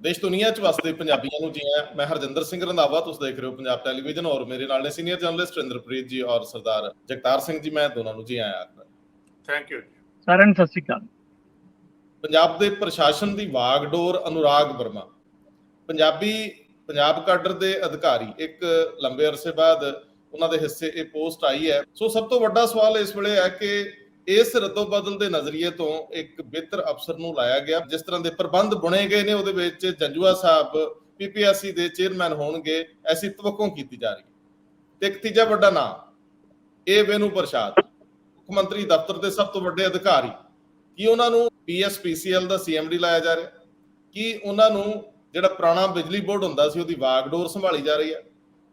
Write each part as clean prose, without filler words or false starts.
देश दुनिया च वसदे पंजाबियों को जी आया। मैं हरजिंदर सिंह रंधावा, तुम देख रहे हो पंजाब टैलीविजन और मेरे नाल ने सीनियर जर्नलिस्ट इंद्रप्रीत जी और सरदार जगतार सिंह जी। मैं दोनों को जी आया आखना। थैंक यू साਰਿਆਂ ਨੂੰ ਸਤਿ ਸ਼੍ਰੀ ਅਕਾਲ। पंजाब के प्रशासन की वागडोर अनुराग वर्मा पंजाब काडर के अधिकारी एक लंबे अरसे बाद उन्होंने हिस्से ये पोस्ट आई है। सो सब तो वड्डा सवाल इस वेले है कि इस रद्दो बदल के नज़रिए तो एक बेहतर अफसर को लाया गया। जिस तरह के प्रबंध बुने गए ने उहदे विच जंजुआ साहब PPSC के चेयरमैन होणगे ऐसी तवक्को की जा रही है। ते एक तीजा वड्डा नाम ए वेणु प्रसाद मुख्यमंत्री दफ्तर के सब तो वड्डे अधिकारी कि उन्होंने PSPCL का CMD लाया जा रहा, कि उन्होंने जिहड़ा पुराना बिजली बोर्ड हुंदा सी उहदी वागडोर संभाली जा रही है।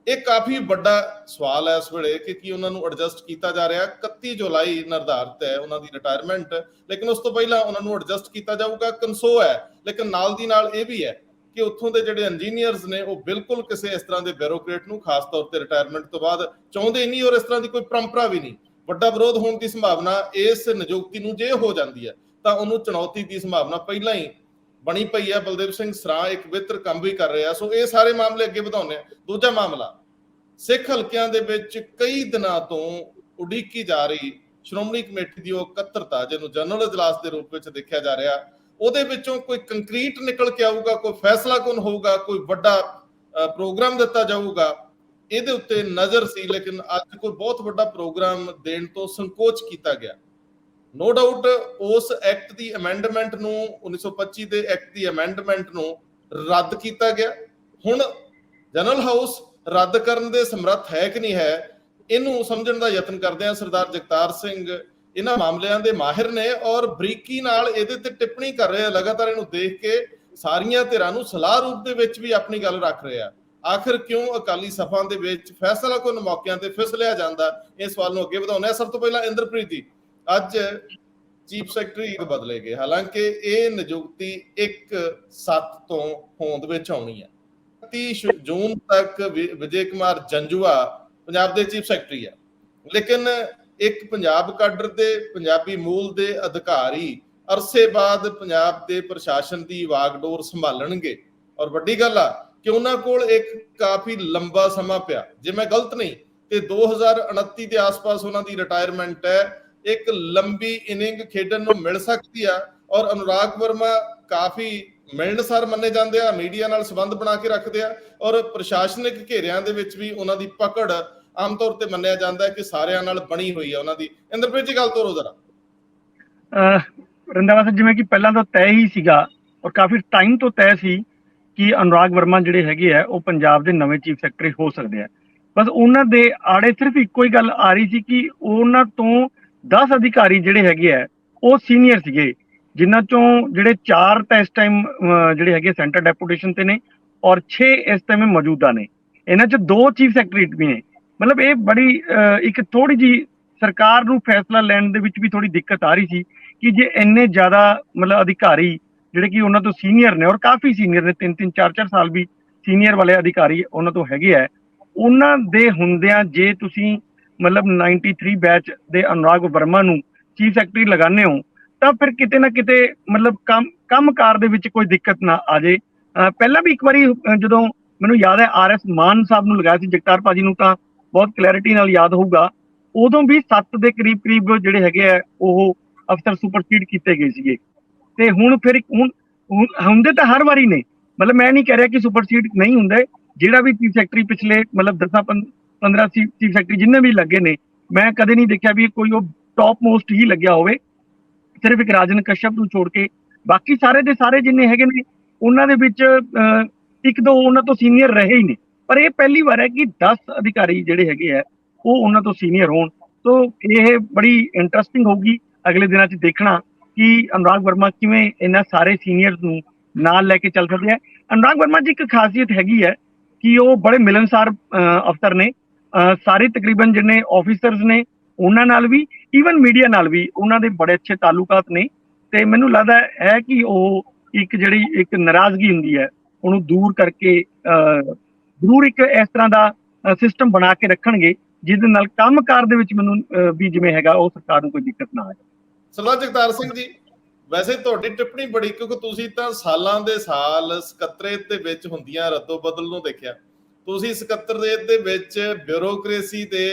एक काफ़ी बड़ा सवाल है इस वेले कि उन्होंने एडजस्ट किया जा रहा। 31 जुलाई निर्धारित है उन्होंने रिटायरमेंट, लेकिन उस तो पहला उन्होंने एडजस्ट किया जाऊगा। कंसो है, लेकिन नाल दी नाल ये भी है कि उत्थों के जिहड़े इंजीनियरस ने वो बिल्कुल किसी इस तरह के ब्यूरोक्रेट नूं खास तौर पर रिटायरमेंट तो बाद चाहुंदे नहीं, और इस तरह की कोई परंपरा भी नहीं। वड्डा विरोध होने की संभावना इस नियुक्ति नूं जे हो जाती है तो उन्होंने चुनौती की संभावना पहला ही बनी पई है। बलदेव सिंह सरां एक बिहतर काम भी कर रहे हैं। सो ये सारे मामले अगे बढ़ाने। दूजा मामला सिख हल्कियां दे विच कई दिनों तो उड़ीकी जा रही श्रोमणी कमेटी की इकत्तरता जिन्होंने जनरल इजलास के रूप में देखा जा रहा, उहदे विचों कोई कंक्रीट निकल के आऊगा, कोई फैसला कौन होगा, कोई बड़ा प्रोग्राम दिता जाऊगा, ਇਹਦੇ ਉੱਤੇ नज़र सी। लेकिन अज कोई बहुत बड़ा प्रोग्राम देने तो संकोच किया गया। नो डाउट उस एक्ट की अमेंडमेंट नूं 1925 के एक्ट की अमेंडमेंट नूं रद्द किया गया। हुण जनरल हाउस रद्द करने दे समर्थ है कि नहीं है, इनू समझण दा यतन करदे हैं। सरदार जगतार सिंह इन्हां मामलिਆਂ ਦੇ माहिर ने और बरीकी नाल ਇਹਦੇ ते टिप्पणी कर रहे हैं। लगातार इनू देख के सारियां धिरां नूं सलाह रूप दे विच भी अपनी गल रख रहे हैं। आखिर क्यों अकाली सभा दे विच फैसला कोई मौकिਆਂ ते फिसलिया जांदा, इस सवाल नूं अगे वधाउने। सब तो पहला इंद्रप्रीत जी, अज चीफ सैकटरी बदले गए, हालांकि ये नियुक्ति 1/7 तो होंद विच आउणी है। 30 जून तक विजय कुमार जंजुआ पंजाब के चीफ सैकटरी है, लेकिन एक पंजाब काडर के पंजाबी मूल के अधिकारी अरसे बाद पंजाब के प्रशासन की वागडोर संभालणगे। और वड्डी गल आ कि उन्हां कोल एक काफ़ी लंबा समा पिया। जे मैं गलत नहीं तो 2029 के आस पास उन्होंने रिटायरमेंट है। एक लंबी इनिंग खेडन नूं मिल सकती है और अनुराग वर्मा काफ़ी मिलनसार मन्ने जाते हैं, मीडिया नाल संबंध बना के रखते हैं और प्रशासनिक घेरियां दे विच भी उन्हां दी पकड़ आम तौर पर मन्निया जाता है कि सारियां नाल बनी हुई है उन्हां दी। इंद्रप्रीत जी गल तोरो जरा। रंधावा साहब, जिवें कि पहलां तो तय ही सीगा और काफी टाइम तो तय सी कि अनुराग वर्मा जिहड़े हैगे आ वो पंजाब के नवे चीफ सैकटरी हो सकते हैं। बस उन्हां दे आड़े सिर्फ इक्को ही गल आ रही सी कि उन्हां तो 10 अधिकारी जिहड़े हैगे आ वो सीनियर सीगे, जिन्हां चों जिहड़े 4 तो इस टाइम जिहड़े हैगे सेंटर डेपूटेशन ते ने और 6 इस टाइम मौजूदा ने। इन्हां च 2 चीफ सैकटरीट भी ने। मतलब ये बड़ी एक थोड़ी जी सरकार नूं फैसला लैण दे विच भी थोड़ी दिक्कत आ रही सी कि जे इन्ने ज्यादा मतलब अधिकारी जिहड़े कि उन्हां तो सीनियर ने और काफ़ी सीनियर ने, 3-3 4-4 साल भी सीनियर वाले अधिकारी उन्हां तो हैगे आ, उन्हां दे हुंदियां जे तुसीं मतलब 93 बैच दे अनुराग वर्मा नूं चीफ सैकटरी लगाने हो तो फिर किते ना किते मतलब काम कार दे विच कोई दिक्कत ना आ जाए। पहला भी एक बारी जदों मैनूं याद है RS मान साहब नूं लगाया सी, जगतार भाजी नूं तां बहुत क्लैरिटी नाल याद होगा, उदों भी 7 के करीब जिहड़े हैगे आ वो अफसर सुपरसीड किए गए सीगे। ते हुण फिर हुंदे तां हर वारी ने, मतलब मैं नहीं कह रहा कि सुपरसीड नहीं हुंदे। जिहड़ा भी चीफ सैकटरी पिछले मतलब 10-15 चीफ सैकटरी जिन्ने भी लगे ने, मैं कदे नहीं देखा भी कोई वो टॉप मोस्ट ही लग्या होवे। सिर्फ एक राजन कश्यप नूं छोड़ के बाकी सारे दे सारे जिन्ने हैगे ने उन्हां दे विच 1-2 उन्हां तो सीनियर रहे ही ने। पर यह पहली बार है कि 10 अधिकारी जिहड़े हैगे आ वो उन्हां तो सीनियर होण। तो यह बड़ी इंटरस्टिंग होगी अगले दिनों च देखना कि अनुराग वर्मा किवें इन्हां सारे सीनियर्स नूं नाल लैके चल सकदे हैं। अनुराग वर्मा जी एक खासियत हैगी है कि वो बड़े मिलनसार अफसर ने। सारे तकरीबन जिन्ने ऑफिसर्स ने उन्हां नाल भी, ईवन मीडिया नाल भी उन्हां दे बड़े अच्छे तालुकात ने। ते मैनूं लगदा है कि वो एक जिहड़ी एक नाराजगी हुंदी है उहनूं दूर करके जरूर एक इस तरह का सिस्टम बना के रखणगे जिहदे नाल काम कार दे विच मैनूं भी जिवें हैगा वो सरकार नूं कोई दिक्कत ना आए। सरदार जगतार सिंह जी, ਵੈਸੇ ਤੁਹਾਡੀ ਟਿੱਪਣੀ ਬੜੀ, ਕਿਉਂਕਿ ਤੁਸੀਂ ਤਾਂ ਸਾਲਾਂ ਦੇ ਸਾਲ ਸਕੱਤਰੇਤ ਦੇ ਵਿੱਚ ਹੁੰਦੀਆਂ ਰੱਦੋ ਬਦਲ ਨੂੰ ਦੇਖਿਆ, ਤੁਸੀਂ ਸਕੱਤਰੇਤ ਦੇ ਵਿੱਚ ਬਿਊਰੋਕ੍ਰੇਸੀ ਤੇ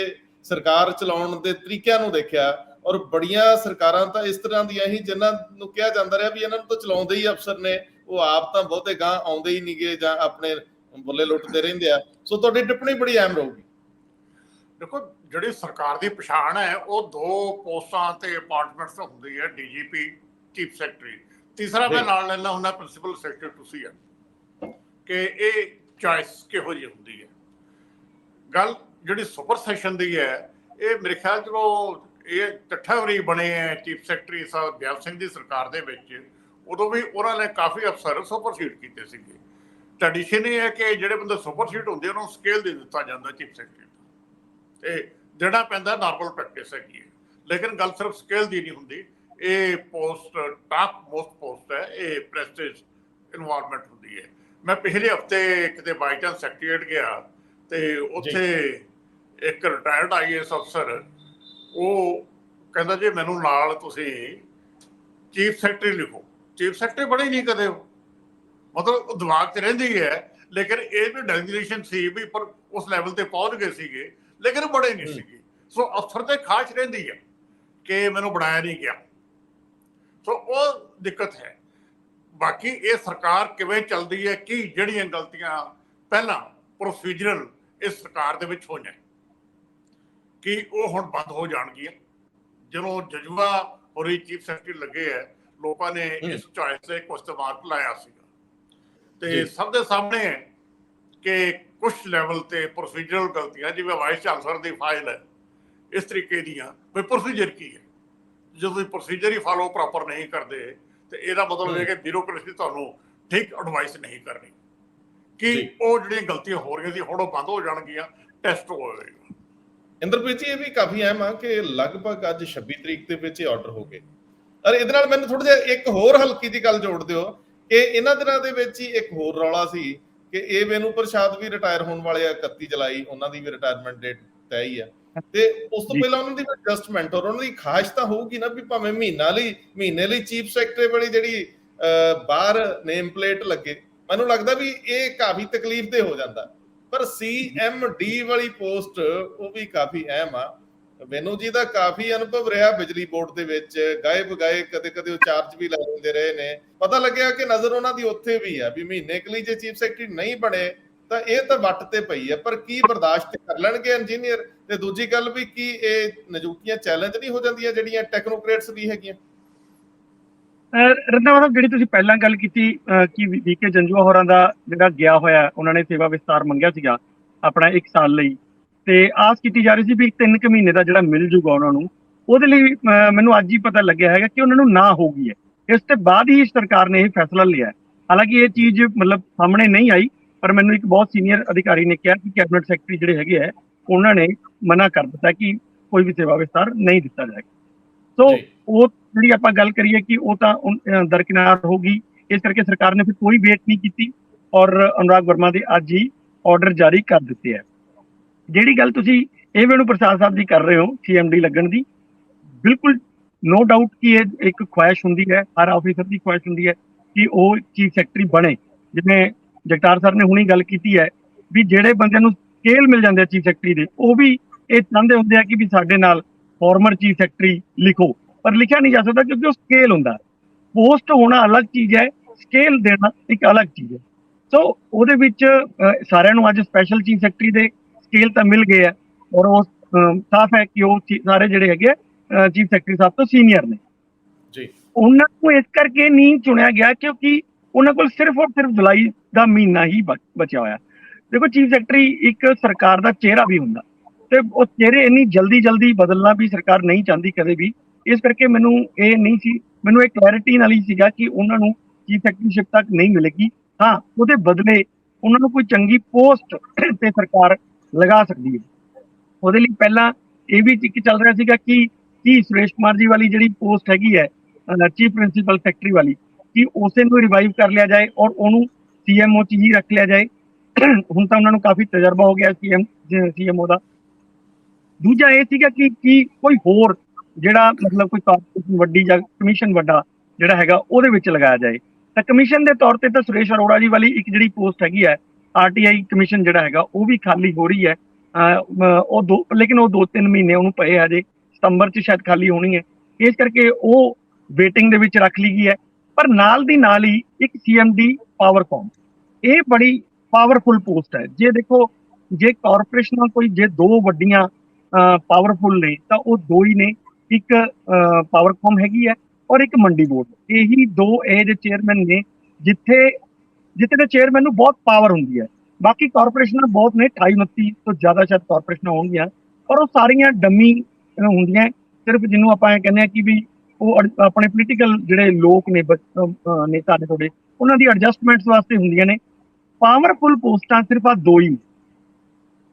ਸਰਕਾਰ ਚਲਾਉਣ ਦੇ ਤਰੀਕਿਆਂ ਨੂੰ ਦੇਖਿਆ, ਔਰ ਬੜੀਆਂ ਸਰਕਾਰਾਂ ਤਾਂ ਇਸ ਤਰ੍ਹਾਂ ਦੀਆਂ ਹੀ ਜਿਨ੍ਹਾਂ ਨੂੰ ਕਿਹਾ ਜਾਂਦਾ ਰਿਹਾ ਵੀ ਇਹਨਾਂ ਨੂੰ ਤਾਂ ਚਲਾਉਂਦੇ ਹੀ ਅਫਸਰ ਨੇ, ਉਹ ਆਪ ਤਾਂ ਬਹੁਤੇ ਗਾਂ ਆਉਂਦੇ ਹੀ ਨਹੀਂਗੇ ਜਾਂ ਆਪਣੇ ਬੁੱਲੇ ਲੁੱਟਦੇ ਰਹਿੰਦੇ ਆ। ਸੋ ਤੁਹਾਡੀ ਟਿੱਪਣੀ ਬੜੀ ਅਹਿਮ ਰਹੂਗੀ। ਦੇਖੋ, ਜਿਹੜੀ ਸਰਕਾਰ ਦੀ ਪਛਾਣ ਹੈ ਉਹ 2 ਪੋਸਟਾਂ ਤੇ ਅਪਾਰਟਮੈਂਟਸ ਹੁੰਦੀ ਹੈ, ਡੀਜੀਪੀ, ਚੀਫ ਸੈਕਟਰੀ। ਤੀਸਰਾ ਮੈਂ ਨਾਲ ਲੈਣਾ ਹੁੰਦਾ ਪ੍ਰਿੰਸੀਪਲ ਸੈਕਟਰੀ। ਤੁਸੀਂ ਹੈ ਕਿ ਇਹ ਚੋਇਸ ਕਿਹੋ ਜਿਹੀ ਹੁੰਦੀ ਹੈ। ਗੱਲ ਜਿਹੜੀ ਸੁਪਰ ਸੈਸ਼ਨ ਦੀ ਹੈ, ਇਹ ਮੇਰੇ ਖਿਆਲ ਚ ਇਹ 6 ਵਾਰੀ ਬਣੇ ਹੈ ਚੀਫ ਸੈਕਟਰੀ ਸਾਹਿਬ ਦਿਆਲ ਸਿੰਘ ਦੀ ਸਰਕਾਰ ਦੇ ਵਿੱਚ, ਉਦੋਂ ਵੀ ਉਹਨਾਂ ਨੇ ਕਾਫੀ ਅਫਸਰ ਸੁਪਰਸੀਡ ਕੀਤੇ ਸੀਗੇ। ਟ੍ਰੈਡੀਸ਼ਨ ਇਹ ਹੈ ਕਿ ਜਿਹੜੇ ਬੰਦੇ ਸੁਪਰਸੀਡ ਹੁੰਦੇ ਉਹਨਾਂ ਨੂੰ ਸਕੇਲ ਦੇ ਦਿੱਤਾ ਜਾਂਦਾ ਚੀਫ ਸੈਕਟਰੀ ਤੇ ਦੇਣਾ ਪੈਂਦਾ, ਨਾਰਮਲ ਪ੍ਰੈਕਟਿਸ ਹੈਗੀ ਹੈ। ਲੇਕਿਨ ਗੱਲ ਸਿਰਫ ਸਕੇਲ ਦੀ ਨਹੀਂ ਹੁੰਦੀ, ਇਹ ਪੋਸਟ ਟਾਪ ਮੋਸਟ ਪੋਸਟ ਹੈ, ਇਹ ਪ੍ਰੈਸਟੀਜ ਇਨਵਾਇਰਨਮੈਂਟ ਹੁੰਦੀ ਹੈ। ਮੈਂ ਪਿਛਲੇ ਹਫਤੇ ਕਿਤੇ ਬਾਈ ਚਾਂਸ ਸੈਕਟਰੀਏਟ ਗਿਆ ਤੇ ਉੱਥੇ ਇੱਕ ਰਿਟਾਇਰਡ IAS ਅਫਸਰ ਉਹ ਕਹਿੰਦਾ ਜੀ ਮੈਨੂੰ ਨਾਲ ਤੁਸੀਂ ਚੀਫ ਸੈਕਟਰੀ ਲਿਖੋ। ਚੀਫ ਸੈਕਟਰੀ ਬਣੇ ਨਹੀਂ ਕਦੇ, ਮਤਲਬ ਉਹ ਦਿਮਾਗ 'ਚ ਰਹਿੰਦੀ ਹੈ, ਲੇਕਿਨ ਇਹ ਵੀ ਡੈਜ਼ਿਗਨੇਸ਼ਨ ਸੀ ਵੀ ਪਰ ਉਸ ਲੈਵਲ ਤੇ ਪਹੁੰਚ ਗਏ ਸੀਗੇ, ਲੇਕਿਨ ਬੜੇ ਨਹੀਂ ਸੀਗੇ। ਸੋ ਅਫਸਰ ਤੇ ਖਾਸ ਰਹਿੰਦੀ ਹੈ ਕਿ ਮੈਨੂੰ ਬਣਾਇਆ ਨਹੀਂ ਗਿਆ। ਸੋ ਉਹ ਦਿੱਕਤ ਹੈ। ਬਾਕੀ ਇਹ ਸਰਕਾਰ ਕਿਵੇਂ ਚੱਲਦੀ ਹੈ, ਕਿ ਜਿਹੜੀਆਂ ਗਲਤੀਆਂ ਪਹਿਲਾਂ ਪ੍ਰੋਸੀਜਰਲ ਇਸ ਸਰਕਾਰ ਦੇ ਵਿੱਚ ਹੋਈਆਂ ਕਿ ਉਹ ਹੁਣ ਬੰਦ ਹੋ ਜਾਣਗੀਆਂ। ਜਦੋਂ ਜਜੂਆ ਹੋਰੀ ਚੀਫ ਸੈਕਟਰੀ ਲੱਗੇ ਹੈ, ਲੋਕਾਂ ਨੇ ਇਸ ਚੋਇਸ ਤੇ ਕੁਐਸਚਨ ਮਾਰਕ ਲਾਇਆ ਸੀਗਾ ਤੇ ਸਭ ਦੇ ਸਾਹਮਣੇ ਹੈ ਕਿ ਕੁਝ ਲੈਵਲ ਤੇ ਪ੍ਰੋਸੀਜਰਲ ਗਲਤੀਆਂ, ਜਿਵੇਂ ਵਾਈਸ ਚਾਂਸਲਰ ਦੀ ਫਾਈਲ ਹੈ ਇਸ ਤਰੀਕੇ ਦੀਆਂ, ਵੀ ਪ੍ਰੋਸੀਜਰ ਕੀ ਹੈ। ਜਦੋਂ ਤੁਸੀਂ ਪ੍ਰੋਸੀਜਰ ਹੀ ਫਾਲੋ ਪ੍ਰੋਪਰ ਨਹੀਂ ਕਰਦੇ ਤੇ ਇਹਦਾ ਮਤਲਬ ਇਹ ਕਿ ਬਿਊਰੋਕ੍ਰੇਸੀ ਤੁਹਾਨੂੰ ਠੀਕ ਐਡਵਾਈਸ ਨਹੀਂ ਕਰਨੀ ਕਿ ਉਹ ਜਿਹੜੀਆਂ ਗਲਤੀਆਂ ਹੋ ਰਹੀਆਂ ਸੀ ਹੁਣ ਉਹ ਬੰਦ ਹੋ ਜਾਣਗੀਆਂ, ਟੈਸਟ ਹੋਵੇਗਾ। ਇੰਦਰਪ੍ਰੀਤ ਜੀ, ਇਹ ਵੀ ਕਾਫੀ ਅਹਿਮ ਆ ਕਿ ਲਗਭਗ ਅੱਜ 26 ਤਰੀਕ ਦੇ ਵਿੱਚ ਇਹ ਆਰਡਰ ਹੋ ਗਏ। ਔਰ ਇਹਦੇ ਨਾਲ ਮੈਨੂੰ ਥੋੜਾ ਜਿਹਾ ਇੱਕ ਹੋਰ ਹਲਕੀ ਜਿਹੀ ਗੱਲ ਜੋੜ ਦਿਓ ਕਿ ਇਹਨਾਂ ਦਿਨਾਂ ਦੇ ਵਿੱਚ ਹੀ ਇੱਕ ਹੋਰ ਰੌਲਾ ਸੀ ਕਿ ਇਹ ਵੇਨੂ ਪ੍ਰਸ਼ਾਦ ਵੀ ਰਿਟਾਇਰ ਹੋਣ ਵਾਲੇ ਆ 31 ਜੁਲਾਈ, ਉਹਨਾਂ ਦੀ ਵੀ ਰਿਟਾਇਰਮੈਂਟ ਡੇਟ ਤੈਅ ਹੀ ਆ। ਤੇ ਉਸ ਤੋਂ ਪਹਿਲਾਂ ਉਹਨਾਂ ਦੀ ਐਡਜਸਟਮੈਂਟ ਔਰ ਉਹਨਾਂ ਦੀ ਖਾਸ਼ ਤਾਂ ਹੋਊਗੀ ਨਾ ਵੀ ਭਾਵੇਂ ਮਹੀਨੇ ਲਈ ਚੀਫ ਸੈਕਟਰੀ ਵਾਲੀ ਜਿਹੜੀ ਬਾਹਰ ਨੇਮ ਪਲੇਟ ਲੱਗੇ, ਮੈਨੂੰ ਲੱਗਦਾ ਵੀ ਇਹ ਕਾਫੀ ਤਕਲੀਫ ਦੇ ਹੋ ਜਾਂਦਾ। ਪਰ CMD ਵਾਲੀ ਪੋਸਟ ਉਹ ਵੀ ਕਾਫੀ ਅਹਿਮ ਆ। ਮੈਨੂੰ ਜੀ ਦਾ ਕਾਫੀ ਅਨੁਭਵ ਰਿਹਾ ਬਿਜਲੀ ਬੋਰਡ ਦੇ ਵਿੱਚ, ਗਾਏ ਬਗਾਏ ਕਦੇ ਉਹ ਚਾਰਜ ਵੀ ਲੈ ਲੈਂਦੇ ਰਹੇ ਨੇ। ਪਤਾ ਲੱਗਿਆ ਕਿ ਨਜ਼ਰ ਉਹਨਾਂ ਦੀ ਉੱਥੇ ਵੀ ਆ ਵੀ ਮਹੀਨੇ ਕੁ ਲਈ ਜੇ ਚੀਫ ਸੈਕਟਰੀ ਨਹੀਂ ਬਣੇ ਤਾਂ ਇਹ ਤਾਂ ਵੱਟ ਤੇ ਪਈ ਹੈ। ਪਰ ਕੀ ਬਰਦਾਸ਼ਤ ਕਰ ਲੈਣਗੇ ਇੰਜੀਨੀਅਰ? ਤੇ ਦੂਜੀ ਗੱਲ ਵੀ ਕੀ ਇਹ ਨਿਯੁਕਤੀਆਂ ਚੈਲੰਜ ਨਹੀਂ ਹੋ ਜਾਂਦੀਆਂ ਜਿਹੜੀਆਂ ਟੈਕਨੋਕ੍ਰੇਟਸ ਵੀ ਹੈਗੀਆਂ? ਰੰਧਾਵਾ ਸਾਹਿਬ, ਜਿਹੜੀ ਤੁਸੀਂ ਪਹਿਲਾਂ ਗੱਲ ਕੀਤੀ ਕਿ VK ਜੰਜੂਆ ਹੋਰਾਂ ਦਾ ਜਿਹੜਾ ਗਿਆ ਹੋਇਆ, ਉਹਨਾਂ ਨੇ ਸੇਵਾ ਵਿਸਤਾਰ ਮੰਗਿਆ ਸੀਗਾ ਆਪਣਾ 1 ਸਾਲ ਲਈ, ਤੇ ਆਸ ਕੀਤੀ ਜਾ ਰਹੀ ਸੀ ਵੀ 3 ਕੁ ਮਹੀਨੇ ਦਾ ਜਿਹੜਾ ਮਿਲ ਜੂਗਾ ਉਹਨਾਂ ਨੂੰ। ਉਹਦੇ ਲਈ ਮੈਨੂੰ ਅੱਜ ਹੀ ਪਤਾ ਲੱਗਿਆ ਹੈਗਾ ਕਿ ਉਹਨਾਂ ਨੂੰ ਨਾ ਹੋ ਗਈ ਹੈ। ਇਸ ਤੋਂ ਬਾਅਦ ਹੀ ਸਰਕਾਰ ਨੇ ਇਹ ਫੈਸਲਾ ਲਿਆ। ਹਾਲਾਂਕਿ ਇਹ ਚੀਜ਼ ਮਤਲਬ ਸਾਹਮਣੇ ਨਹੀਂ ਆਈ, ਪਰ ਮੈਨੂੰ ਇੱਕ ਬਹੁਤ ਸੀਨੀਅਰ ਅਧਿਕਾਰੀ ਨੇ ਕਿਹਾ ਕਿ ਕੈਬਨਿਟ ਸੈਕਟਰੀ ਜਿਹੜੇ ਹੈਗੇ ਹੈ ਉਹਨਾਂ ਨੇ ਮਨਾ ਕਰ ਦਿੱਤਾ ਕਿ ਕੋਈ ਵੀ ਸੇਵਾ ਵਿਸਤਾਰ ਨਹੀਂ ਦਿੱਤਾ ਜਾਏਗਾ। ਸੋ ਉਹ ਜਿਹੜੀ ਆਪਾਂ ਗੱਲ ਕਰੀਏ ਕਿ ਉਹ ਤਾਂ ਦਰਕਿਨਾਰ ਹੋ ਗਈ। ਇਸ ਕਰਕੇ ਸਰਕਾਰ ਨੇ ਫਿਰ ਕੋਈ ਵੇਟ ਨਹੀਂ ਕੀਤੀ ਔਰ ਅਨੁਰਾਗ ਵਰਮਾ ਦੇ ਅੱਜ ਹੀ ਆਰਡਰ ਜਾਰੀ ਕਰ ਦਿੱਤੇ ਹੈ। ਜਿਹੜੀ ਗੱਲ ਤੁਸੀਂ ਇਹ ਵੇਣੂ ਪ੍ਰਸਾਦ ਸਾਹਿਬ ਦੀ ਕਰ ਰਹੇ ਹੋ CMD ਲੱਗਣ ਦੀ, ਬਿਲਕੁਲ ਨੋ ਡਾਊਟ ਕਿ ਇਹ ਇੱਕ ਖੁਆਇਸ਼ ਹੁੰਦੀ ਹੈ, ਹਰ ਆਫਿਸਰ ਦੀ ਖੁਆਇਸ਼ ਹੁੰਦੀ ਹੈ ਕਿ ਉਹ ਚੀਫ ਸੈਕਟਰੀ ਬਣੇ। ਜਿਵੇਂ ਜਗਤਾਰ ਸਰ ਨੇ ਹੁਣੀ ਗੱਲ ਕੀਤੀ ਹੈ ਵੀ ਜਿਹੜੇ ਬੰਦੇ ਨੂੰ ਸਕੇਲ ਮਿਲ ਜਾਂਦੇ ਆ ਚੀਫ ਸੈਕਟਰੀ ਦੇ, ਉਹ ਵੀ ਇਹ ਚਾਹੁੰਦੇ ਹੁੰਦੇ ਆ ਕਿ ਵੀ ਸਾਡੇ ਨਾਲ ਫਾਰਮਰ ਚੀਫ ਸੈਕਟਰੀ ਲਿਖੋ, ਪਰ ਲਿਖਿਆ ਨਹੀਂ ਜਾ ਸਕਦਾ ਕਿਉਂਕਿ ਉਹ ਸਕੇਲ ਹੁੰਦਾ। ਪੋਸਟ ਹੋਣਾ ਅਲੱਗ ਚੀਜ਼ ਹੈ, ਸਕੇਲ ਦੇਣਾ ਇੱਕ ਅਲੱਗ ਚੀਜ਼ ਹੈ। ਸੋ ਉਹਦੇ ਵਿੱਚ ਸਾਰਿਆਂ ਨੂੰ ਅੱਜ ਸਪੈਸ਼ਲ ਚੀਫ ਸੈਕਟਰੀ ਦੇ ਸਕੇਲ ਤਾਂ ਮਿਲ ਗਏ ਆ ਔਰ ਉਹ ਸਾਫ਼ ਹੈ ਕਿ ਉਹ ਸਾਰੇ ਜਿਹੜੇ ਹੈਗੇ ਚੀਫ ਸੈਕਟਰੀ ਸਾਹਿਬ ਤੋਂ ਸੀਨੀਅਰ ਨੇ ਜੀ। ਉਹਨਾਂ ਨੂੰ ਇਸ ਕਰਕੇ ਨਹੀਂ ਚੁਣਿਆ ਗਿਆ ਕਿਉਂਕਿ ਉਹਨਾਂ ਕੋਲ ਸਿਰਫ ਔਰ ਸਿਰਫ ਜੁਲਾਈ ਦਾ ਮਹੀਨਾ ਹੀ ਬਚਿਆ ਹੋਇਆ। ਦੇਖੋ, ਚੀਫ ਸੈਕਟਰੀ ਇੱਕ ਸਰਕਾਰ ਦਾ ਚਿਹਰਾ ਵੀ ਹੁੰਦਾ ਤੇ ਉਹ ਚਿਹਰੇ ਇੰਨੀ ਜਲਦੀ ਬਦਲਣਾ ਵੀ ਸਰਕਾਰ ਨਹੀਂ ਚਾਹੁੰਦੀ ਕਦੇ ਵੀ। ਇਸ ਕਰਕੇ ਮੈਨੂੰ ਇਹ ਨਹੀਂ ਸੀ, ਮੈਨੂੰ ਇਹ ਕਲੈਰਿਟੀ ਨਾਲ ਹੀ ਸੀਗਾ ਕਿ ਉਹਨਾਂ ਨੂੰ ਚੀਫ ਸੈਕਟਰੀਸ਼ਿਪ ਤੱਕ ਨਹੀਂ ਮਿਲੇਗੀ। ਹਾਂ, ਉਹਦੇ ਬਦਲੇ ਉਹਨਾਂ ਨੂੰ ਕੋਈ ਚੰਗੀ ਪੋਸਟ ਤੇ ਸਰਕਾਰ ਲਗਾ ਸਕਦੀ ਹੈ। ਉਹਦੇ ਲਈ ਪਹਿਲਾਂ ਇਹ ਵੀ ਇੱਕ ਚੱਲ ਰਿਹਾ ਸੀਗਾ ਕਿ ਸੁਰੇਸ਼ ਕੁਮਾਰ ਜੀ ਵਾਲੀ ਜਿਹੜੀ ਪੋਸਟ ਹੈਗੀ ਹੈ ਚੀਫ ਪ੍ਰਿੰਸੀਪਲ ਸੈਕਟਰੀ ਵਾਲੀ, ਕਿ ਉਸੇ ਨੂੰ ਰਿਵਾਈਵ ਕਰ ਲਿਆ ਜਾਏ ਔਰ ਉਹਨੂੰ CMO 'ਚ ਹੀ ਰੱਖ ਲਿਆ ਜਾਏ। ਹੁਣ ਤਾਂ ਉਹਨਾਂ ਨੂੰ ਕਾਫੀ ਤਜਰਬਾ ਹੋ ਗਿਆ CMO ਦਾ। ਦੂਜਾ ਇਹ ਸੀਗਾ ਕਿ ਕੋਈ ਹੋਰ ਜਿਹੜਾ ਮਤਲਬ ਕੋਈ ਕਾਰਪੋਰੇਸ਼ਨ ਵੱਡੀ ਜਾਂ ਕਮਿਸ਼ਨ ਵੱਡਾ ਜਿਹੜਾ ਹੈਗਾ ਉਹਦੇ ਵਿੱਚ ਲਗਾਇਆ ਜਾਏ। ਤਾਂ ਕਮਿਸ਼ਨ ਦੇ ਤੌਰ ਤੇ ਤਾਂ ਸੁਰੇਸ਼ ਅਰੋੜਾ ਜੀ ਵਾਲੀ ਇੱਕ ਜਿਹੜੀ ਪੋਸਟ ਹੈਗੀ ਹੈ ਆਰਟੀਆਈ ਕਮਿਸ਼ਨ ਜਿਹੜਾ ਹੈਗਾ ਉਹ ਵੀ ਖਾਲੀ ਹੋ ਰਹੀ ਹੈ। ਲੇਕਿਨ ਉਹ 2-3 ਮਹੀਨੇ ਉਹਨੂੰ ਪਏ ਹਜੇ, ਸਤੰਬਰ 'ਚ ਸ਼ਾਇਦ ਖਾਲੀ ਹੋਣੀ ਹੈ, ਇਸ ਕਰਕੇ ਉਹ ਵੇਟਿੰਗ ਦੇ ਵਿੱਚ ਰੱਖ ਲਈ ਗਈ ਹੈ। ਪਰ ਨਾਲ ਦੀ ਨਾਲ ਹੀ ਇੱਕ ਸੀਐਮਡੀ ਪਾਵਰਕੌਮ, ਇਹ ਬੜੀ ਪਾਵਰਫੁਲ ਪੋਸਟ ਹੈ। ਜੇ ਦੇਖੋ, ਜੇ ਕਾਰਪੋਰੇਸ਼ਨਾਂ ਕੋਈ ਜੇ ਦੋ ਵੱਡੀਆਂ ਪਾਵਰਫੁਲ ਨੇ ਤਾਂ ਉਹ ਦੋ ਹੀ ਨੇ, ਇੱਕ ਪਾਵਰਕੌਮ ਹੈਗੀ ਹੈ ਔਰ ਇੱਕ ਮੰਡੀ ਬੋਰਡ। ਇਹੀ ਦੋ ਇਹ ਜਿਹੇ ਚੇਅਰਮੈਨ ਨੇ ਜਿੱਥੇ ਦੇ ਚੇਅਰਮੈਨ ਨੂੰ ਬਹੁਤ ਪਾਵਰ ਹੁੰਦੀ ਹੈ। ਬਾਕੀ ਕਾਰਪੋਰੇਸ਼ਨਾਂ ਬਹੁਤ ਨੇ, 28-29 ਤੋਂ ਜ਼ਿਆਦਾ ਸ਼ਾਇਦ ਕਾਰਪੋਰੇਸ਼ਨਾਂ ਹੋਣਗੀਆਂ, ਪਰ ਉਹ ਸਾਰੀਆਂ ਡੰਮੀ ਹੁੰਦੀਆਂ। ਸਿਰਫ ਜਿਹਨੂੰ ਆਪਾਂ ਇਹ ਕਹਿੰਦੇ ਆ ਕਿ ਵੀ ਉਹ ਆਪਣੇ ਪੋਲੀਟੀਕਲ ਜਿਹੜੇ ਲੋਕ ਨੇ, ਨੇਤਾ ਨੇ ਤੁਹਾਡੇ, ਉਹਨਾਂ ਦੀ ਐਡਜਸਟਮੈਂਟਸ ਵਾਸਤੇ ਹੁੰਦੀਆਂ ਨੇ। ਪਾਵਰਫੁਲ ਪੋਸਟਾਂ ਸਿਰਫ ਆ ਦੋ ਹੀ,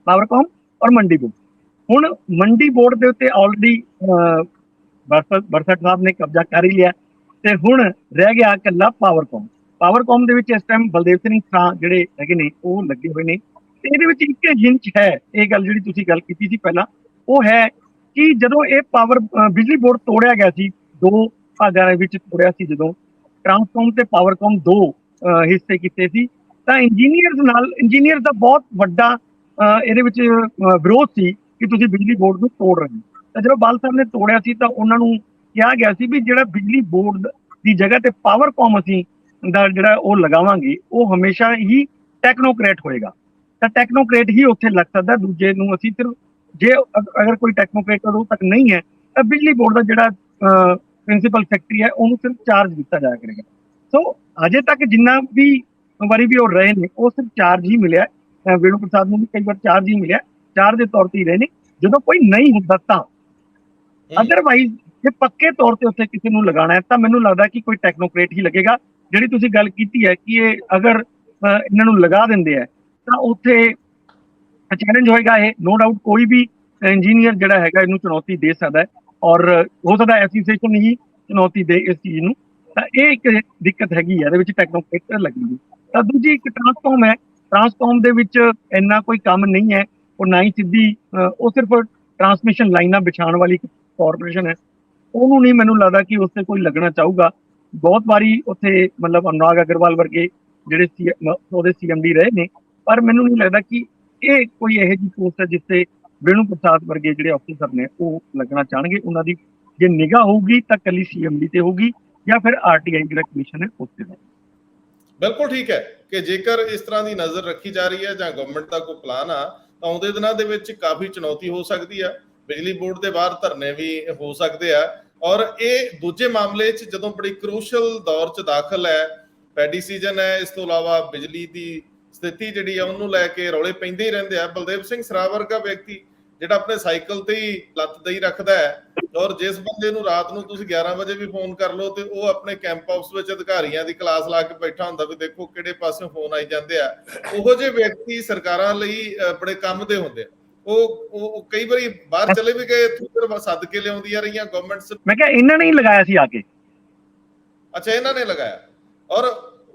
ਪਾਵਰਕੌਮ ਔਰ ਮੰਡੀ ਬੋਰਡ। ਹੁਣ ਮੰਡੀ ਬੋਰਡ ਦੇ ਉੱਤੇ ਆਲਰੇਡੀ ਬਰਸਟ ਸਾਹਿਬ ਨੇ ਕਬਜ਼ਾ ਕਰ ਹੀ ਲਿਆ ਤੇ ਹੁਣ ਰਹਿ ਗਿਆ ਇਕੱਲਾ ਪਾਵਰਕੌਮ। ਪਾਵਰਕੌਮ ਦੇ ਵਿੱਚ ਇਸ ਟਾਈਮ ਬਲਦੇਵ ਸਿੰਘ ਸਰਾਂ ਜਿਹੜੇ ਹੈਗੇ ਨੇ ਉਹ ਲੱਗੇ ਹੋਏ ਨੇ। ਤੇ ਇਹਦੇ ਵਿੱਚ ਇੱਕ ਹਿੰਚ ਹੈ, ਇਹ ਗੱਲ ਜਿਹੜੀ ਤੁਸੀਂ ਗੱਲ ਕੀਤੀ ਸੀ ਪਹਿਲਾਂ, ਉਹ ਹੈ ਕਿ ਜਦੋਂ ਇਹ ਬਿਜਲੀ ਬੋਰਡ ਤੋੜਿਆ ਗਿਆ ਸੀ, ਦੋ ਭਾਗਾਂ ਦੇ ਵਿੱਚ ਤੋੜਿਆ ਸੀ, ਜਦੋਂ ਟਰਾਂਸਕੌਮ ਤੇ ਪਾਵਰਕੌਮ ਦੋ ਹਿੱਸੇ ਕੀਤੇ ਸੀ, ਤਾਂ ਇੰਜੀਨੀਅਰਸ ਦਾ ਬਹੁਤ ਵੱਡਾ ਇਹਦੇ ਵਿੱਚ ਵਿਰੋਧ ਸੀ ਕਿ ਤੁਸੀਂ ਬਿਜਲੀ ਬੋਰਡ ਨੂੰ ਤੋੜ ਰਹੇ ਹੋ। ਤਾਂ ਜਦੋਂ ਬਾਲ ਸਾਹਿਬ ਨੇ ਤੋੜਿਆ ਸੀ ਤਾਂ ਉਹਨਾਂ ਨੂੰ ਕਿਹਾ ਗਿਆ ਸੀ ਵੀ ਜਿਹੜਾ ਬਿਜਲੀ ਬੋਰਡ ਦੀ ਜਗ੍ਹਾ ਤੇ ਪਾਵਰਕੌਮ ਅਸੀਂ ਦਾ ਜਿਹੜਾ ਉਹ ਲਗਾਵਾਂਗੇ, ਉਹ ਹਮੇਸ਼ਾ ਹੀ ਟੈਕਨੋਕ੍ਰੇਟ ਹੋਏਗਾ। ਤਾਂ ਟੈਕਨੋਕ੍ਰੇਟ ਹੀ ਉੱਥੇ ਲੱਗ ਸਕਦਾ, ਦੂਜੇ ਨੂੰ ਅਸੀਂ ਸਿਰਫ ਜੇ ਅਗਰ ਕੋਈ ਟੈਕਨੋਕ੍ਰੇਟ ਉਦੋਂ ਤੱਕ ਨਹੀਂ ਹੈ ਤਾਂ ਬਿਜਲੀ ਬੋਰਡ ਦਾ ਜਿਹੜਾ ਪ੍ਰਿੰਸੀਪਲ ਸੈਕਟਰੀ ਹੈ ਉਹਨੂੰ ਸਿਰਫ ਚਾਰਜ ਦਿੱਤਾ ਜਾਇਆ ਕਰੇਗਾ। ਸੋ ਅਜੇ ਤੱਕ ਜਿੰਨਾ ਵੀ ਵਾਰੀ ਵੀ ਉਹ ਰਹੇ ਨੇ ਉਹ ਸਿਰਫ ਚਾਰਜ ਹੀ ਮਿਲਿਆ। ਵੇਣੂ ਪ੍ਰਸਾਦ ਨੂੰ ਵੀ ਕਈ ਵਾਰ ਚਾਰਜ ਹੀ ਮਿਲਿਆ, ਚਾਰਜ ਦੇ ਤੌਰ ਤੇ ਹੀ ਰਹੇ ਨੇ ਜਦੋਂ ਕੋਈ ਨਹੀਂ ਹੁੰਦਾ ਤਾਂ। ਅਦਰਵਾਈਜ਼ ਜੇ ਪੱਕੇ ਤੌਰ ਤੇ ਉੱਥੇ ਕਿਸੇ ਨੂੰ ਲਗਾਉਣਾ ਹੈ ਤਾਂ ਮੈਨੂੰ ਲੱਗਦਾ ਕਿ ਕੋਈ ਟੈਕਨੋਕ੍ਰੇਟ ਹੀ ਲੱਗੇਗਾ। ਜਿਹੜੀ ਤੁਸੀਂ ਗੱਲ ਕੀਤੀ ਹੈ ਕਿ ਇਹ ਅਗਰ ਇਹਨਾਂ ਨੂੰ ਲਗਾ ਦਿੰਦੇ ਆ ਤਾਂ ਉੱਥੇ ਚੈਲੰਜ ਹੋਏਗਾ। ਇਹ ਨੋ ਡਾਊਟ ਕੋਈ ਵੀ ਇੰਜੀਨੀਅਰ ਜਿਹੜਾ ਹੈਗਾ ਇਹਨੂੰ ਚੁਣੌਤੀ ਦੇ ਸਕਦਾ ਹੈ ਔਰ ਹੋ ਸਕਦਾ ਐਸੋਸੀਏਸ਼ਨ ਹੀ ਚੁਣੌਤੀ ਦੇ ਇਸ ਚੀਜ਼ ਨੂੰ। ਤਾਂ ਇਹ ਇੱਕ ਦਿੱਕਤ ਹੈਗੀ ਹੈ ਇਹਦੇ ਵਿੱਚ, ਟੈਕਨੋਕ੍ਰੇਟ ਲੱਗੇਗੀ। ਤਾਂ ਦੂਜੀ ਇੱਕ ਟਰਾਂਸਕੌਮ ਹੈ, ਟਰਾਂਸਕੌਮ ਦੇ ਵਿੱਚ ਇੰਨਾ ਕੋਈ ਕੰਮ ਨਹੀਂ ਹੈ, ਉਹ ਨਾ ਹੀ ਸਿੱਧੀ ਉਹ ਸਿਰਫ ਟਰਾਂਸਮਿਸ਼ਨ ਲਾਈਨਾਂ ਵਿਛਾਉਣ ਵਾਲੀ ਕਾਰਪੋਰੇਸ਼ਨ ਹੈ। ਉਹਨੂੰ ਨਹੀਂ ਮੈਨੂੰ ਲੱਗਦਾ ਕਿ ਉਸ ਤੇ ਕੋਈ ਲੱਗਣਾ ਚਾਹੂਗਾ। ਬਹੁਤ ਵਾਰੀ ਉੱਥੇ ਮਤਲਬ ਅਨੁਰਾਗ ਅਗਰਵਾਲ ਵਰਗੇ ਜਿਹੜੇ ਉਹਦੇ ਸੀਐਮਡੀ ਰਹੇ ਨੇ, ਪਰ ਮੈਨੂੰ ਨਹੀਂ ਲੱਗਦਾ ਕਿ ਇਹ ਕੋਈ ਇਹੋ ਜਿਹੀ ਪੋਸਟ ਹੈ ਜਿੱਥੇ ਵੇਣੂ ਪ੍ਰਸਾਦ ਵਰਗੇ ਜਿਹੜੇ ਅਫਸਰ ਨੇ ਉਹ ਲੱਗਣਾ ਚਾਹਣਗੇ। ਉਹਨਾਂ ਦੀ ਜੇ ਨਿਗਾਹ ਹੋਊਗੀ ਤਾਂ ਕੱਲੀ ਸੀਐਮਡੀ ਤੇ ਹੋਊਗੀ ਜਾਂ ਫਿਰ ਆਰਟੀਆਈ ਜਿਹੜਾ ਕਮਿਸ਼ਨ ਹੈ ਉਸ ਤੇ। ਬਿਲਕੁਲ ਠੀਕ ਹੈ ਕਿ ਜੇਕਰ ਇਸ ਤਰ੍ਹਾਂ ਦੀ ਨਜ਼ਰ ਰੱਖੀ ਜਾ ਰਹੀ ਹੈ ਜਾਂ ਗਵਰਨਮੈਂਟ ਦਾ ਕੋਈ ਪਲਾਨ ਆ ਤਾਂ ਆਉਂਦੇ ਦਿਨਾਂ ਦੇ ਵਿੱਚ ਕਾਫੀ ਚੁਣੌਤੀ ਹੋ ਸਕਦੀ ਆ। ਬਿਜਲੀ ਬੋਰਡ ਦੇ ਬਾਹਰ ਧਰਨੇ ਵੀ ਹੋ ਸਕਦੇ ਆ ਔਰ ਇਹ ਦੂਜੇ ਮਾਮਲੇ 'ਚ ਜਦੋਂ ਬੜੀ ਕਰੂਸ਼ਲ ਦੌਰ 'ਚ ਦਾਖਲ ਹੈ, ਪੈਡੀ ਸੀਜ਼ਨ ਹੈ, ਇਸ ਤੋਂ ਇਲਾਵਾ ਬਿਜਲੀ ਦੀ ਸਥਿਤੀ ਜਿਹੜੀ ਆ ਉਹਨੂੰ ਲੈ ਕੇ ਰੌਲੇ ਪੈਂਦੇ ਹੀ ਰਹਿੰਦੇ ਆ। ਬਲਦੇਵ ਸਿੰਘ ਸਰਾ ਵਰਗਾ ਵਿਅਕਤੀ ਜਿਹੜਾ ਆਪਣੇ ਸਾਈਕਲ ਤੇ ਹੀ ਲੱਤ ਦਈ ਰੱਖਦਾ ਹੈ ਔਰ ਜਿਸ ਬੰਦੇ ਨੂੰ ਰਾਤ ਨੂੰ ਤੁਸੀਂ 11 ਵਜੇ ਵੀ ਫੋਨ ਕਰ ਲਓ ਤੇ ਉਹ ਆਪਣੇ ਕੈਂਪ ਹਾਊਸ ਵਿੱਚ ਅਧਿਕਾਰੀਆਂ ਦੀ ਕਲਾਸ ਲਾ ਕੇ ਬੈਠਾ ਹੁੰਦਾ ਵੀ ਦੇਖੋ ਕਿਹੜੇ ਪਾਸੇ ਫੋਨ ਆਈ ਜਾਂਦੇ ਆ। ਉਹੋ ਜਿਹੇ ਵਿਅਕਤੀ ਸਰਕਾਰਾਂ ਲਈ ਬੜੇ ਕੰਮ ਦੇ ਹੁੰਦੇ ਆ। ਉਹ ਕਈ ਵਾਰੀ ਬਾਹਰ ਚਲੇ ਵੀ ਗਏ, ਇੱਥੋਂ ਫਿਰ ਸੱਦ ਕੇ ਲਿਆਉਂਦੀਆਂ ਰਹੀਆਂ ਗਵਰਨਮੈਂਟਸ। ਮੈਂ ਕਿਹਾ ਇਹਨਾਂ ਨੇ ਹੀ ਲਗਾਇਆ ਸੀ ਆ ਕੇ। ਅੱਛਾ, ਇਹਨਾਂ ਨੇ ਲਗਾਇਆ ਔਰ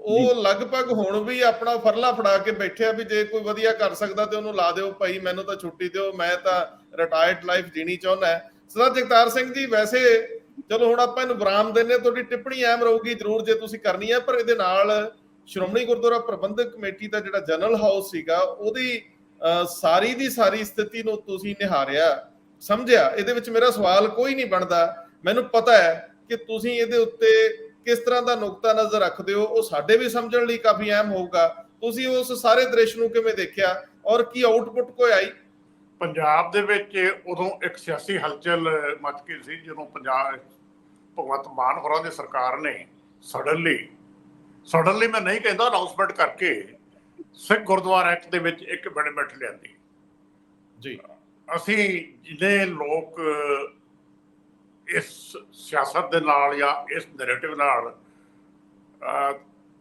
ਉਹ ਲਗਭਗ ਹੁਣ ਵੀ ਆਪਣਾ ਫਰਲਾ ਫੜਾ ਕੇ ਬੈਠਿਆ ਵੀ ਜੇ ਕੋਈ ਵਧੀਆ ਕਰ ਸਕਦਾ ਤੇ ਉਹਨੂੰ ਲਾ ਦਿਓ ਭਾਈ, ਮੈਨੂੰ ਤਾਂ ਛੁੱਟੀ ਦਿਓ, ਮੈਂ ਤਾਂ ਰਿਟਾਇਰਡ ਲਾਈਫ ਜੀਣੀ ਚਾਹੁੰਦਾ। ਸਰਦਾਰ ਜਗਤਾਰ ਸਿੰਘ ਜੀ, ਵੈਸੇ ਚਲੋ ਹੁਣ ਆਪਾਂ ਇਹਨੂੰ ਵਿਰਾਮ ਦਿੰਦੇ, ਤੁਹਾਡੀ ਟਿੱਪਣੀ ਅਹਿਮ ਰਹੂਗੀ ਜ਼ਰੂਰ ਜੇ ਤੁਸੀਂ ਕਰਨੀ ਹੈ, ਪਰ ਇਹਦੇ ਨਾਲ ਸ਼੍ਰੋਮਣੀ ਗੁਰਦੁਆਰਾ ਪ੍ਰਬੰਧਕ ਕਮੇਟੀ ਦਾ ਜਿਹੜਾ ਜਨਰਲ ਹਾਊਸ ਸੀਗਾ ਉਹਦੀ ਸਾਰੀ ਦੀ ਸਾਰੀ ਸਥਿਤੀ ਨੂੰ ਤੁਸੀਂ ਨਿਹਾਰਿਆ, ਸਮਝਿਆ। ਇਹਦੇ ਵਿੱਚ ਮੇਰਾ ਸਵਾਲ ਕੋਈ ਨਹੀਂ ਬਣਦਾ। ਮੈਨੂੰ ਪਤਾ ਹੈ ਕਿ ਤੁਸੀਂ ਇਹਦੇ ਉੱਤੇ ਕਿਸ ਤਰ੍ਹਾਂ ਦਾ ਨੁਕਤਾ ਨਜ਼ਰ ਰੱਖਦੇ ਹੋ, ਉਹ ਸਾਡੇ ਵੀ ਸਮਝਣ ਲਈ ਕਾਫੀ ਅਹਿਮ ਹੋਊਗਾ। ਤੁਸੀਂ ਉਸ ਸਾਰੇ ਦ੍ਰਿਸ਼ ਨੂੰ ਕਿਵੇਂ ਦੇਖਿਆ ਔਰ ਕੀ ਆਊਟਪੁੱਟ ਕੋਈ ਆਈ? ਪੰਜਾਬ ਦੇ ਵਿੱਚ ਉਦੋਂ ਇੱਕ ਸਿਆਸੀ ਹਲਚਲ ਮਚ ਗਈ ਸੀ ਜਦੋਂ ਭਗਵੰਤ ਮਾਨ ਹੋਰਾਂ ਦੀ ਸਰਕਾਰ ਨੇ ਸਡਨਲੀ ਮੈਂ ਨਹੀਂ ਕਹਿੰਦਾ, ਅਨਾਉਂਸਮੈਂਟ ਕਰਕੇ ਸਿੱਖ ਗੁਰਦੁਆਰਾ ਐਕਟ ਦੇ ਵਿੱਚ ਇੱਕ ਅਮੈਂਡਮੈਂਟ ਲਿਆਂਦੀ ਜੀ। ਅਸੀਂ ਜਿਹਨੇ ਲੋਕ ਇਸ ਸਿਆਸਤ ਦੇ ਨਾਲ ਜਾਂ ਇਸ ਨੈਰੇਟਿਵ ਨਾਲ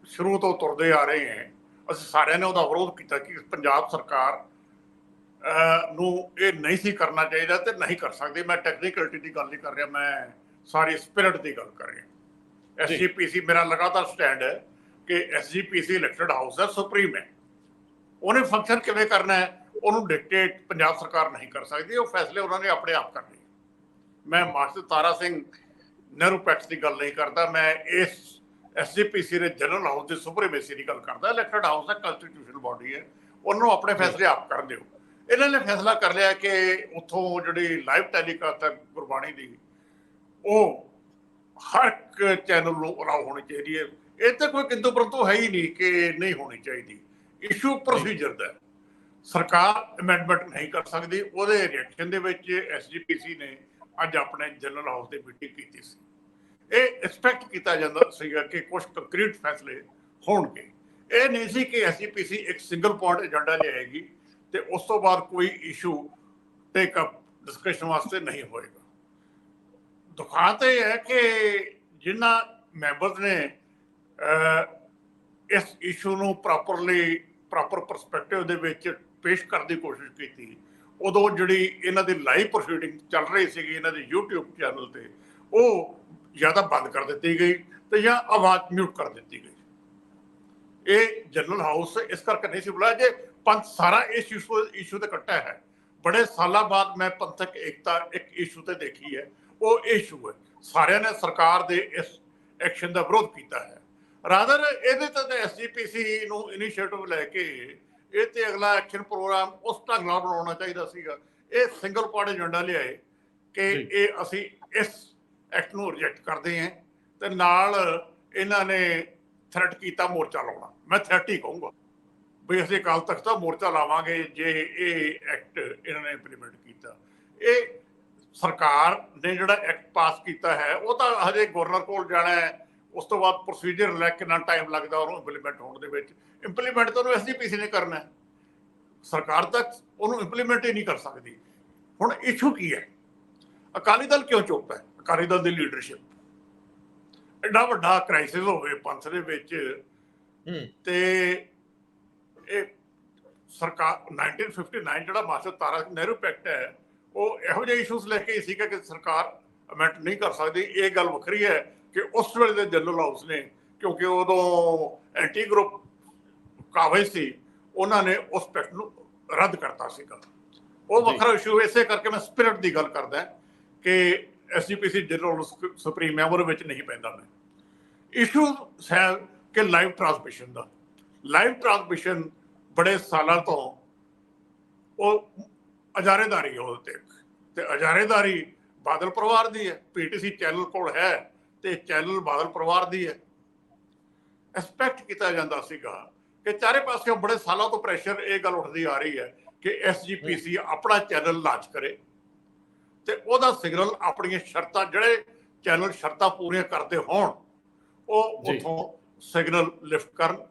ਸ਼ੁਰੂ ਤੋਂ ਤੁਰਦੇ ਆ ਰਹੇ ਹਾਂ, ਅਸੀਂ ਸਾਰਿਆਂ ਨੇ ਉਹਦਾ ਵਿਰੋਧ ਕੀਤਾ ਕਿ ਪੰਜਾਬ ਸਰਕਾਰ ਨੂੰ ਇਹ ਨਹੀਂ ਸੀ ਕਰਨਾ ਚਾਹੀਦਾ ਤੇ ਨਹੀਂ ਕਰ ਸਕਦੇ। ਮੈਂ ਟੈਕਨੀਕਲਿਟੀ ਦੀ ਗੱਲ ਨਹੀਂ ਕਰ ਰਿਹਾ, ਮੈਂ ਸਾਰੀ ਸਪਿਰਿਟ ਦੀ ਗੱਲ ਕਰ ਰਿਹਾ। SGPC ਮੇਰਾ ਲਗਾਤਾਰ ਸਟੈਂਡ ਹੈ ਕਿ SGPC ਇਲੈਕਟਡ ਹਾਊਸ ਹੈ, ਸੁਪਰੀਮ ਹੈ। ਉਹਨੇ ਫੰਕਸ਼ਨ ਕਿਵੇਂ ਕਰਨਾ ਹੈ ਉਹਨੂੰ ਡਿਕਟੇਟ ਪੰਜਾਬ ਸਰਕਾਰ ਨਹੀਂ ਕਰ ਸਕਦੀ, ਉਹ ਫੈਸਲੇ ਉਹਨਾਂ ਨੇ ਆਪਣੇ ਆਪ ਕਰਨੇ। ਮੈਂ ਮਾਸਟਰ ਤਾਰਾ ਸਿੰਘ ਨਹਿਰੂ ਪੈਕਸ ਦੀ ਗੱਲ ਨਹੀਂ ਕਰਦਾ, ਮੈਂ ਇਸ ਐਸਜੀਪੀਸੀ ਦੇ ਜਨਰਲ ਹਾਊਸ ਦੀ ਸੁਪਰੀਮੇਸੀ ਦੀ ਗੱਲ ਕਰਦਾ। ਇਲੈਕਟਡ ਹਾਊਸ ਹੈ, ਕੰਸਟੀਟਿਊਸ਼ਨਲ ਬਾਡੀ ਹੈ, ਉਹਨੂੰ ਆਪਣੇ ਫੈਸਲੇ ਆਪ ਕਰਨ ਦਿਓ। ਇਹਨਾਂ ਨੇ ਫੈਸਲਾ ਕਰ ਲਿਆ ਕਿ ਉੱਥੋਂ ਜਿਹੜੀ ਲਾਈਵ ਟੈਲੀਕਾਸਟ ਹੈ ਗੁਰਬਾਣੀ ਦੀ, ਉਹ ਹਰ ਇੱਕ ਚੈਨਲ ਨੂੰ ਅਲਾਉ ਹੋਣੀ ਚਾਹੀਦੀ ਹੈ। ਇਹ ਤਾਂ ਕੋਈ ਕਿੰਤੂ ਪਰੰਤੂ ਹੈ ਹੀ ਨਹੀਂ ਕਿ ਨਹੀਂ ਹੋਣੀ ਚਾਹੀਦੀ। ਇਸ਼ੂ ਪ੍ਰੋਸੀਜਰ ਦਾ, ਸਰਕਾਰ ਅਮੈਂਡਮੈਂਟ ਨਹੀਂ ਕਰ ਸਕਦੀ। ਉਹਦੇ ਰਿਐਕਸ਼ਨ ਦੇ ਵਿੱਚ ਐਸਜੀਪੀਸੀ ਨੇ ਅੱਜ ਆਪਣੇ ਜਨਰਲ ਹਾਊਸ ਦੀ ਮੀਟਿੰਗ ਕੀਤੀ ਸੀ। ਇਹ ਐਕਸਪੈਕਟ ਕੀਤਾ ਜਾਂਦਾ ਸੀਗਾ ਕਿ ਕੁਝ ਕੰਕਰੀਟ ਫੈਸਲੇ ਹੋਣਗੇ। ਇਹ ਨਹੀਂ ਸੀ ਕਿ ਐਸਜੀਪੀਸੀ ਇੱਕ ਸਿੰਗਲ ਪੁਆਇੰਟ ਏਜੰਡਾ ਲਿਆਏਗੀ ਤੇ ਉਸ ਤੋਂ ਬਾਅਦ ਕੋਈ ਇਸ਼ੂ ਟੇਕ ਅਪ ਡਿਸਕਸ਼ਨ ਵਾਸਤੇ ਨਹੀਂ ਹੋਏਗਾ। ਦੁਖਾਂਤ ਇਹ ਹੈ ਕਿ ਜਿਨ੍ਹਾਂ ਮੈਂਬਰਸ ਨੇ ਇਸ ਇਸ਼ੂ ਨੂੰ ਪ੍ਰੋਪਰ ਪਰਸਪੈਕਟਿਵ ਦੇ ਵਿੱਚ ਪੇਸ਼ ਕਰਨ ਦੀ ਕੋਸ਼ਿਸ਼ ਕੀਤੀ, ਉਦੋਂ ਜਿਹੜੀ ਇਹਨਾਂ ਦੀ ਲਾਈਵ ਪ੍ਰੋਸੀਡਿੰਗ ਚੱਲ ਰਹੀ ਸੀਗੀ ਇਹਨਾਂ ਦੇ YouTube ਚੈਨਲ ਤੇ, ਉਹ ਜਾਂ ਤਾਂ ਬੰਦ ਕਰ ਦਿੱਤੀ ਗਈ ਤੇ ਜਾਂ ਆਵਾਜ਼ ਮਿਊਟ ਕਰ ਦਿੱਤੀ ਗਈ। ਇਹ ਜਨਰਲ ਹਾਊਸ ਇਸ ਕਰਕੇ ਨਹੀਂ ਸੀ ਬੁਲਾਇਆ ਜੇ ਪੰਥ ਸਾਰਾ ਇਸ ਇਸ਼ੂ ਤੇ ਇਕੱਠਾ ਹੈ। ਬੜੇ ਸਾਲਾਂ ਬਾਅਦ ਮੈਂ ਪੰਥਕ ਏਕਤਾ ਇੱਕ ਇਸ਼ੂ ਤੇ ਦੇਖੀ ਹੈ, ਉਹ ਇਸ਼ੂ ਹੈ ਸਾਰਿਆਂ ਨੇ ਸਰਕਾਰ ਦੇ ਇਸ ਐਕਸ਼ਨ ਦਾ ਵਿਰੋਧ ਕੀਤਾ ਹੈ। ਰਾਦਰ ਇਹਦੇ ਤੇ ਐਸਜੀਪੀਸੀ ਨੂੰ ਇਨੀਸ਼ੀਏਟਿਵ ਲੈ ਕੇ ਇਹ ਤੇ ਅਗਲਾ ਐਕਸ਼ਨ ਪ੍ਰੋਗਰਾਮ ਉਸ ਢੰਗ ਨਾਲ ਬਣਾਉਣਾ ਚਾਹੀਦਾ ਸੀਗਾ। ਇਹ ਸਿੰਗਲ ਪਾਰਟੀ ਏਜੰਡਾ ਲਿਆਏ ਕਿ ਇਹ ਅਸੀਂ ਇਸ ਐਕਟ ਨੂੰ ਰਿਜੈਕਟ ਕਰਦੇ ਹਾਂ ਤੇ ਨਾਲ ਇਹਨਾਂ ਨੇ ਥ੍ਰੈਟ ਕੀਤਾ ਮੋਰਚਾ ਲਾਉਣਾ। ਮੈਂ ਥ੍ਰੈਟ ਹੀ ਕਹੂੰਗਾ ਵੀ ਅਸੀਂ ਅਕਾਲ ਤਖਤ ਦਾ ਮੋਰਚਾ ਲਾਵਾਂਗੇ ਜੇ ਇਹ ਐਕਟ ਇਹਨਾਂ ਨੇ ਇੰਪਲੀਮੈਂਟ ਕੀਤਾ। ਇਹ ਸਰਕਾਰ ਨੇ ਜਿਹੜਾ ਐਕਟ ਪਾਸ ਕੀਤਾ ਹੈ ਉਹ ਤਾਂ ਹਜੇ ਗਵਰਨਰ ਕੋਲ ਜਾਣਾ ਹੈ, ਉਸ ਤੋਂ ਬਾਅਦ ਪ੍ਰੋਸੀਜਰ ਲੈ ਕਿੰਨਾ ਟਾਈਮ ਲੱਗਦਾ ਉਹਨੂੰ ਇੰਪਲੀਮੈਂਟ ਹੋਣ ਦੇ ਵਿੱਚ। ਇੰਪਲੀਮੈਂਟ ਤਾਂ ਉਹਨੂੰ ਐਸਜੀਪੀਸੀ ਨੇ ਕਰਨਾ ਹੈ, ਸਰਕਾਰ ਤੱਕ ਉਹਨੂੰ ਇੰਪਲੀਮੈਂਟ ਹੀ ਨਹੀਂ ਕਰ ਸਕਦੀ। ਹੁਣ ਇਸ਼ੂ ਕੀ ਹੈ? ਅਕਾਲੀ ਦਲ ਕਿਉਂ ਚੁੱਪ ਹੈ? ਅਕਾਲੀ ਦਲ ਦੀ ਲੀਡਰਸ਼ਿਪ ਐਡਾ ਵੱਡਾ ਕ੍ਰਾਈਸਿਸ ਹੋਵੇ ਪੰਥ ਦੇ ਵਿੱਚ ਤੇ ਇਹ ਸਰਕਾਰ 1959 ਜਿਹੜਾ ਮਾਸਟਰ ਤਾਰਾ ਸਿੰਘ ਨਹਿਰੂ ਪੈਕਟ ਹੈ ਉਹ ਇਹੋ ਜਿਹੇ ਇਸ਼ੂਸ ਲੈ ਕੇ ਹੀ ਸੀਗਾ ਕਿ ਸਰਕਾਰ ਅਮੈਂਡ ਨਹੀਂ ਕਰ ਸਕਦੀ। ਇਹ ਗੱਲ ਵੱਖਰੀ ਹੈ ਕਿ ਉਸ ਵੇਲੇ ਦੇ ਜਨਰਲ ਹਾਊਸ ਨੇ, ਕਿਉਂਕਿ ਉਦੋਂ ਐਂਟੀ ਗਰੁੱਪ ਕਾਬਜ਼ ਸੀ, ਉਹਨਾਂ ਨੇ ਉਸ ਪੈਕਟ ਨੂੰ ਰੱਦ ਕਰਤਾ ਸੀਗਾ। ਉਹ ਵੱਖਰਾ ਇਸ਼ੂ। ਇਸੇ ਕਰਕੇ ਮੈਂ ਸਪਿਰਿਟ ਦੀ ਗੱਲ ਕਰਦਾ ਕਿ ਐਸਜੀਪੀਸੀ ਜਨਰਲ ਸੁਪਰੀਮ ਮੈਂਬਰ ਵਿੱਚ ਨਹੀਂ ਪੈਂਦਾ। ਮੈਂ ਇਸ਼ੂ ਹੈ ਕਿ ਲਾਈਵ ਟਰਾਂਸਮਿਸ਼ਨ ਦਾ। ਲਾਈਵ ਟਰਾਂਸਮਿਸ਼ਨ ਬੜੇ ਸਾਲਾਂ ਤੋਂ ਉਹ ਅਜਾਰੇਦਾਰੀ ਹੈ ਉਹਦੇ ਤੇ ਅਜਾਰੇਦਾਰੀ ਬਾਦਲ ਪਰਿਵਾਰ ਦੀ ਹੈ। ਪੀਟੀਸੀ ਚੈਨਲ ਕੋਲ ਹੈ ਤੇ ਚੈਨਲ ਬਾਦਲ ਪਰਿਵਾਰ ਦੀ ਹੈ। ਐਕਸਪੈਕਟ ਕੀਤਾ ਜਾਂਦਾ ਸੀਗਾ ਕਿ ਚਾਰੇ ਪਾਸਿਓਂ ਬੜੇ ਸਾਲਾਂ ਤੋਂ ਪ੍ਰੈਸ਼ਰ ਇਹ ਗੱਲ ਉੱਠਦੀ ਆ ਰਹੀ ਹੈ ਕਿ ਐਸਜੀਪੀਸੀ ਆਪਣਾ ਚੈਨਲ ਲਾਂਚ ਕਰੇ ਤੇ ਉਹਦਾ ਸਿਗਨਲ ਆਪਣੀਆਂ ਸ਼ਰਤਾਂ, ਜਿਹੜੇ ਚੈਨਲ ਸ਼ਰਤਾਂ ਪੂਰੀਆਂ ਕਰਦੇ ਹੋਣ ਉਹ ਉਥੋਂ ਸਿਗਨਲ ਲਿਫਟ ਕਰਨ।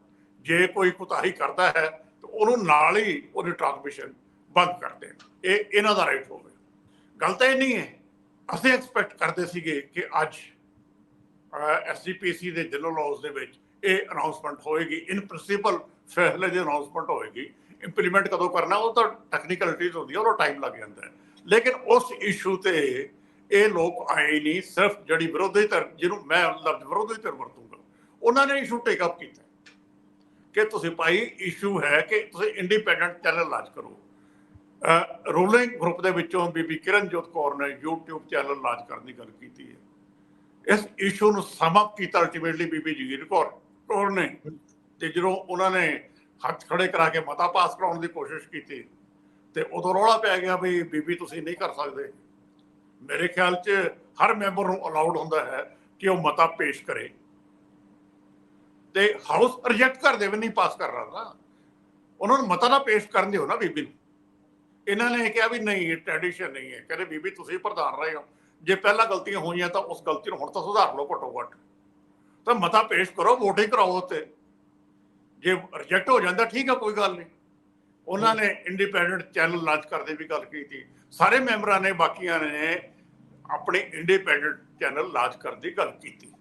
ਜੇ ਕੋਈ ਕੁਤਾਹੀ ਕਰਦਾ ਹੈ ਤਾਂ ਉਹਨੂੰ ਨਾਲ ਹੀ ਉਹਦੀ ਟ੍ਰਾਂਸਮਿਸ਼ਨ ਬੰਦ ਕਰ ਦੇਣ। ਇਹ ਇਹਨਾਂ ਦਾ ਰਾਈਟ ਹੋਵੇ। ਗੱਲ ਤਾਂ ਇਹ ਨਹੀਂ ਹੈ। ਅਸੀਂ ਐਕਸਪੈਕਟ ਕਰਦੇ ਸੀਗੇ ਕਿ ਅੱਜ ਐਸਜੀਪੀਸੀ ਦੇ ਜਨਰਲ ਹਾਊਸ ਦੇ ਵਿੱਚ ਇਹ ਅਨਾਉਂਸਮੈਂਟ ਹੋਏਗੀ, ਇਨ ਪ੍ਰਿੰਸੀਪਲ ਫੈਸਲੇ ਦੀ ਅਨਾਉਂਸਮੈਂਟ ਹੋਏਗੀ। ਇੰਪਲੀਮੈਂਟ ਕਦੋਂ ਕਰਨਾ ਉਹ ਤਾਂ ਟੈਕਨੀਕਲਿਟੀਜ਼ ਹੁੰਦੀਆਂ, ਉਹਦਾ ਟਾਈਮ ਲੱਗ ਜਾਂਦਾ ਹੈ। ਲੇਕਿਨ ਉਸ ਇਸ਼ੂ ਤੇ ਇਹ ਲੋਕ ਆਏ ਨਹੀਂ। ਸਿਰਫ ਜਿਹੜੀ ਵਿਰੋਧੀ ਧਿਰ, ਜਿਹਨੂੰ ਮੈਂ ਲਫ਼ਜ਼ ਵਿਰੋਧੀ ਧਿਰ ਵਰਤੂੰਗਾ, ਉਹਨਾਂ ਨੇ ਇਸ਼ੂ ਟੇਕ ਅਪ ਕੀਤਾ ਕਿ ਤੁਸੀਂ ਭਾਈ ਇਸ਼ੂ ਹੈ ਕਿ ਤੁਸੀਂ ਇੰਡੀਪੈਂਡੈਂਟ ਚੈਨਲ ਲਾਂਚ ਕਰੋ। ਰੂਲਿੰਗ ਗਰੁੱਪ ਦੇ ਵਿੱਚੋਂ ਬੀਬੀ ਕਿਰਨਜੋਤ ਕੌਰ ਨੇ YouTube ਚੈਨਲ ਲਾਂਚ ਕਰਨ ਦੀ ਗੱਲ ਕੀਤੀ ਹੈ। ਇਸ ਇਸ਼ੂ ਨੂੰ ਸਮ ਅਪ ਕੀਤਾ ਅਲਟੀਮੇਟਲੀ ਬੀਬੀ ਜਗੀਰ ਕੌਰ ਨੇ, ਤੇ ਜਦੋਂ ਉਹਨਾਂ ਨੇ ਹੱਥ ਖੜੇ ਕਰਾ ਕੇ ਮਤਾ ਪਾਸ ਕਰਾਉਣ ਦੀ ਕੋਸ਼ਿਸ਼ ਕੀਤੀ ਤੇ ਉਦੋਂ ਰੌਲਾ ਪੈ ਗਿਆ ਵੀ ਬੀਬੀ ਤੁਸੀਂ ਨਹੀਂ ਕਰ ਸਕਦੇ। ਮੇਰੇ ਖਿਆਲ 'ਚ ਹਰ ਮੈਂਬਰ ਨੂੰ ਅਲਾਉਡ ਹੁੰਦਾ ਹੈ ਕਿ ਉਹ ਮਤਾ ਪੇਸ਼ ਕਰੇ ਤੇ ਹਾਊਸ ਰਿਜੈਕਟ ਕਰ ਦੇਵੇ, ਨਹੀਂ ਪਾਸ ਕਰ ਰਹਾ। ਉਹਨਾਂ ਨੂੰ ਮਤਾ ਨਾ ਪੇਸ਼ ਕਰਨ ਦਿਓ ਨਾ ਬੀਬੀ ਨੂੰ। ਇਹਨਾਂ ਨੇ ਕਿਹਾ ਵੀ ਨਹੀਂ, ਇਹ ਟ੍ਰੈਡੀਸ਼ਨ ਨਹੀਂ ਹੈ। ਕਹਿੰਦੇ ਬੀਬੀ ਤੁਸੀਂ ਪ੍ਰਧਾਨ ਰਹੇ ਹੋ, ਜੇ ਪਹਿਲਾਂ ਗਲਤੀਆਂ ਹੋਈਆਂ ਤਾਂ ਉਸ ਗਲਤੀ ਨੂੰ ਹੁਣ ਤਾਂ ਸੁਧਾਰ ਲਓ ਘੱਟੋ ਘੱਟ। ਤਾਂ ਮਤਾ ਪੇਸ਼ ਕਰੋ, ਵੋਟਿੰਗ ਕਰਾਓ ਉੱਤੇ। ਜੇ ਰਿਜੈਕਟ ਹੋ ਜਾਂਦਾ ਠੀਕ ਆ, ਕੋਈ ਗੱਲ ਨਹੀਂ। ਉਹਨਾਂ ਨੇ ਇੰਡੀਪੈਂਡੈਂਟ ਚੈਨਲ ਲਾਂਚ ਕਰਨ ਦੀ ਵੀ ਗੱਲ ਕੀਤੀ। ਸਾਰੇ ਮੈਂਬਰਾਂ ਨੇ, ਬਾਕੀਆਂ ਨੇ ਆਪਣੀ ਇੰਡੀਪੈਂਡੈਂਟ ਚੈਨਲ ਲਾਂਚ ਕਰਨ ਦੀ ਗੱਲ ਕੀਤੀ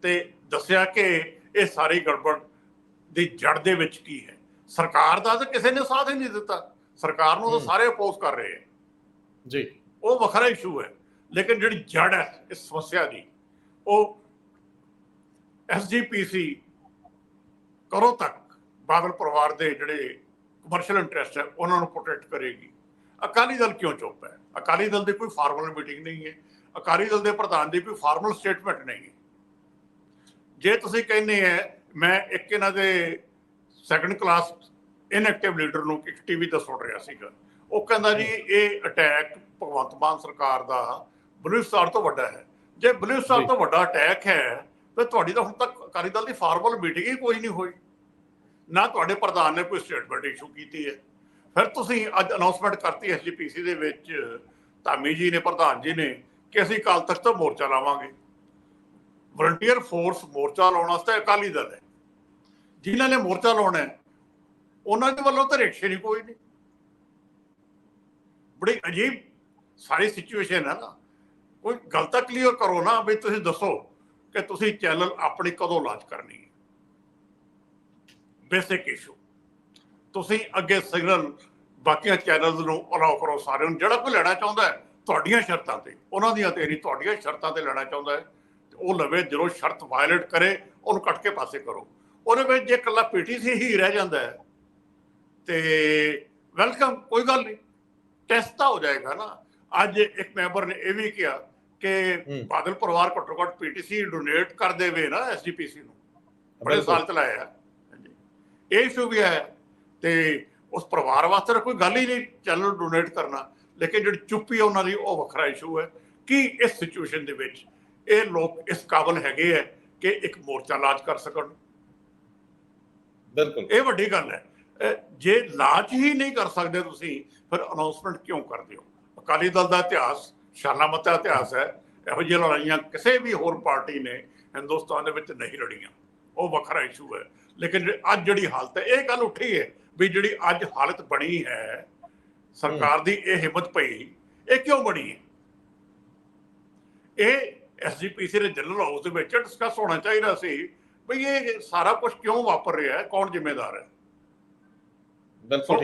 ਤੇ ਦੱਸਿਆ ਕਿ ਇਹ ਸਾਰੀ ਗੜਬੜ ਦੀ ਜੜ ਦੇ ਵਿੱਚ ਕੀ ਹੈ। ਸਰਕਾਰ ਦਾ ਤਾਂ ਕਿਸੇ ਨੇ ਸਾਥ ਹੀ ਨਹੀਂ ਦਿੱਤਾ। ਸਰਕਾਰ ਨੂੰ ਤਾਂ ਸਾਰੇ ਅਪੋਜ਼ ਕਰ ਰਹੇ ਹੈ ਜੀ, ਉਹ ਵੱਖਰਾ ਇਸ਼ੂ ਹੈ। ਲੇਕਿਨ ਜਿਹੜੀ ਜੜ ਹੈ ਇਸ ਸਮੱਸਿਆ ਦੀ, ਉਹ ਐਸਜੀਪੀਸੀ ਕਦੋਂ ਤੱਕ ਬਾਦਲ ਪਰਿਵਾਰ ਦੇ ਜਿਹੜੇ ਕਮਰਸ਼ੀਅਲ ਇੰਟਰਸਟ ਹੈ ਉਹਨਾਂ ਨੂੰ ਪ੍ਰੋਟੈਕਟ ਕਰੇਗੀ। ਅਕਾਲੀ ਦਲ ਕਿਉਂ ਚੁੱਪ ਹੈ? ਅਕਾਲੀ ਦਲ ਦੀ ਕੋਈ ਫਾਰਮਲ ਮੀਟਿੰਗ ਨਹੀਂ ਹੈ। ਅਕਾਲੀ ਦਲ ਦੇ ਪ੍ਰਧਾਨ ਦੀ ਕੋਈ ਫਾਰਮਲ ਸਟੇਟਮੈਂਟ ਨਹੀਂ ਹੈ। ਜੇ ਤੁਸੀਂ ਕਹਿੰਦੇ ਹੈ ਮੈਂ ਇੱਕ ਇਹਨਾਂ ਦੇ ਸੈਕੰਡ ਕਲਾਸ ਇਨਐਕਟਿਵ ਲੀਡਰ ਨੂੰ ਇੱਕ ਟੀਵੀ ਤੇ ਸੁਣ ਰਿਹਾ ਸੀਗਾ, ਉਹ ਕਹਿੰਦਾ ਜੀ ਇਹ ਅਟੈਕ ਭਗਵੰਤ ਮਾਨ ਸਰਕਾਰ ਦਾ ਬਲੂਚਿਸਤਾਨ ਤੋਂ ਵੱਡਾ ਹੈ। ਜੇ ਬਲੂਚਿਸਤਾਨ ਤੋਂ ਵੱਡਾ ਅਟੈਕ ਹੈ ਫਿਰ ਤੁਹਾਡੀ ਤਾਂ ਹੁਣ ਤੱਕ ਅਕਾਲੀ ਦਲ ਦੀ ਫਾਰਮਲ ਮੀਟਿੰਗ ਹੀ ਕੋਈ ਨਹੀਂ ਹੋਈ, ਨਾ ਤੁਹਾਡੇ ਪ੍ਰਧਾਨ ਨੇ ਕੋਈ ਸਟੇਟਮੈਂਟ ਇਸ਼ੂ ਕੀਤੀ ਹੈ। ਫਿਰ ਤੁਸੀਂ ਅੱਜ ਅਨਾਉਂਸਮੈਂਟ ਕਰਤੀ ਐਸਜੀਪੀਸੀ ਦੇ ਵਿੱਚ ਧਾਮੀ ਜੀ ਨੇ, ਪ੍ਰਧਾਨ ਜੀ ਨੇ, ਕਿ ਅਸੀਂ ਕੱਲ੍ਹ ਤੱਕ ਤਾਂ ਮੋਰਚਾ ਲਾਵਾਂਗੇ। ਵਲੰਟੀਅਰ ਫੋਰਸ ਮੋਰਚਾ ਲਾਉਣ ਵਾਸਤੇ ਅਕਾਲੀ ਦਲ ਹੈ, ਜਿਨ੍ਹਾਂ ਨੇ ਮੋਰਚਾ ਲਾਉਣਾ ਹੈ ਉਹਨਾਂ ਦੇ ਵੱਲੋਂ ਤਾਂ ਰਿਕਸ਼ੇ ਨਹੀਂ, ਕੋਈ ਨਹੀਂ। ਬੜੀ ਅਜੀਬ ਸਾਰੀ ਸਿਚੁਏਸ਼ਨ ਹੈ ਨਾ। ਕੋਈ ਗੱਲ ਤਾਂ ਕਲੀਅਰ ਕਰੋ ਨਾ ਵੀ ਤੁਸੀਂ ਦੱਸੋ ਕਿ ਤੁਸੀਂ ਚੈਨਲ ਆਪਣੀ ਕਦੋਂ ਲਾਂਚ ਕਰਨੀ ਹੈ। ਬੇਸਿਕ ਇਸ਼ੂ ਤੁਸੀਂ ਅੱਗੇ ਸਿਗਨਲ ਬਾਕੀਆਂ ਚੈਨਲਸ ਨੂੰ ਅਲਾਉ ਕਰੋ ਸਾਰਿਆਂ ਨੂੰ। ਜਿਹੜਾ ਕੋਈ ਲੈਣਾ ਚਾਹੁੰਦਾ ਹੈ ਤੁਹਾਡੀਆਂ ਸ਼ਰਤਾਂ ਤੇ, ਉਹਨਾਂ ਦੀਆਂ ਤੇ ਨਹੀਂ, ਤੁਹਾਡੀਆਂ ਸ਼ਰਤਾਂ ਤੇ ਲੈਣਾ ਚਾਹੁੰਦਾ ਹੈ ਉਹ ਲਵੇ। ਜਦੋਂ ਸ਼ਰਤ ਵਾਇਲੇਟ ਕਰੇ ਉਹਨੂੰ ਕੱਟ ਕੇ ਪਾਸੇ ਕਰੋ। ਉਹਦੇ ਵਿੱਚ ਜੇ ਇਕੱਲਾ ਪੀਟੀਸੀ ਹੀ ਰਹਿ ਜਾਂਦਾ ਹੈ ਤੇ ਵੈਲਕਮ, ਕੋਈ ਗੱਲ ਨਹੀਂ, ਟੈਸਟ ਤਾਂ ਹੋ ਜਾਏਗਾ ਨਾ। ਅੱਜ ਇੱਕ ਮੈਂਬਰ ਨੇ ਇਹ ਵੀ ਕਿਹਾ ਕਿ ਬਾਦਲ ਪਰਿਵਾਰ ਘੱਟੋ ਘੱਟ ਪੀਟੀਸੀ ਡੋਨੇਟ ਕਰ ਦੇਵੇ ਨਾ ਐਸਜੀਪੀਸੀ ਨੂੰ, ਬੜੇ ਸਾਲ ਚਲਾਇਆ ਇਹ ਇਸ਼ੂ ਵੀ ਹੈ। ਤੇ ਉਸ ਪਰਿਵਾਰ ਵਾਸਤੇ ਕੋਈ ਗੱਲ ਹੀ ਨਹੀਂ ਚੈਨਲ ਡੋਨੇਟ ਕਰਨਾ, ਲੇਕਿਨ ਜਿਹੜੀ ਚੁੱਪੀ ਹੈ ਉਹਨਾਂ ਦੀ ਉਹ ਵੱਖਰਾ ਇਸ਼ੂ ਹੈ। ਕਿ ਇਸ ਸਿਚੁਏਸ਼ਨ ਦੇ ਵਿੱਚ ਇਹ ਲੋਕ ਇਸ ਕਾਬਲ ਹੈਗੇ ਹੈ ਕਿ ਇੱਕ ਮੋਰਚਾ ਲਾਂਚ ਕਰ ਸਕਣ? ਬਿਲਕੁਲ, ਇਹ ਵੱਡੀ ਗੱਲ ਹੈ। ਜੇ ਲਾਂਚ ਹੀ ਨਹੀਂ ਕਰ ਸਕਦੇ ਤੁਸੀਂ ਫਿਰ ਅਨਾਉਂਸਮੈਂਟ ਕਿਉਂ ਕਰਦੇ ਹੋ? ਅਕਾਲੀ ਦਲ ਦਾ ਇਤਿਹਾਸ ਸ਼ਾਨਾਮਤਾ ਇਤਿਹਾਸ ਹੈ। ਇਹੋ ਜਿਹੀਆਂ ਲੜਾਈਆਂ ਕਿਸੇ ਵੀ ਹੋਰ ਪਾਰਟੀ ਨੇ ਹਿੰਦੁਸਤਾਨ ਦੇ ਵਿੱਚ ਨਹੀਂ ਲੜੀਆਂ, ਉਹ ਵੱਖਰਾ ਇਸ਼ੂ ਹੈ। ਲੇਕਿਨ ਅੱਜ ਜਿਹੜੀ ਹਾਲਤ ਹੈ, ਇਹ ਗੱਲ ਉੱਠੀ ਹੈ ਵੀ ਜਿਹੜੀ ਅੱਜ ਹਾਲਤ ਬਣੀ ਹੈ ਸਰਕਾਰ ਦੀ, ਇਹ ਹਿੰਮਤ ਪਈ, ਇਹ ਕਿਉਂ ਬਣੀ ਹੈ? ਇਹ ਐਸਜੀਪੀਸੀ ਦੇ ਜਨਰਲ ਹਾਊਸ ਦੇ ਵਿੱਚ ਡਿਸਕਸ ਹੋਣਾ ਚਾਹੀਦਾ ਸੀ ਵੀ ਇਹ ਸਾਰਾ ਕੁਝ ਕਿਉਂ ਵਾਪਰ ਰਿਹਾ ਹੈ, ਕੌਣ ਜ਼ਿੰਮੇਦਾਰ ਹੈ।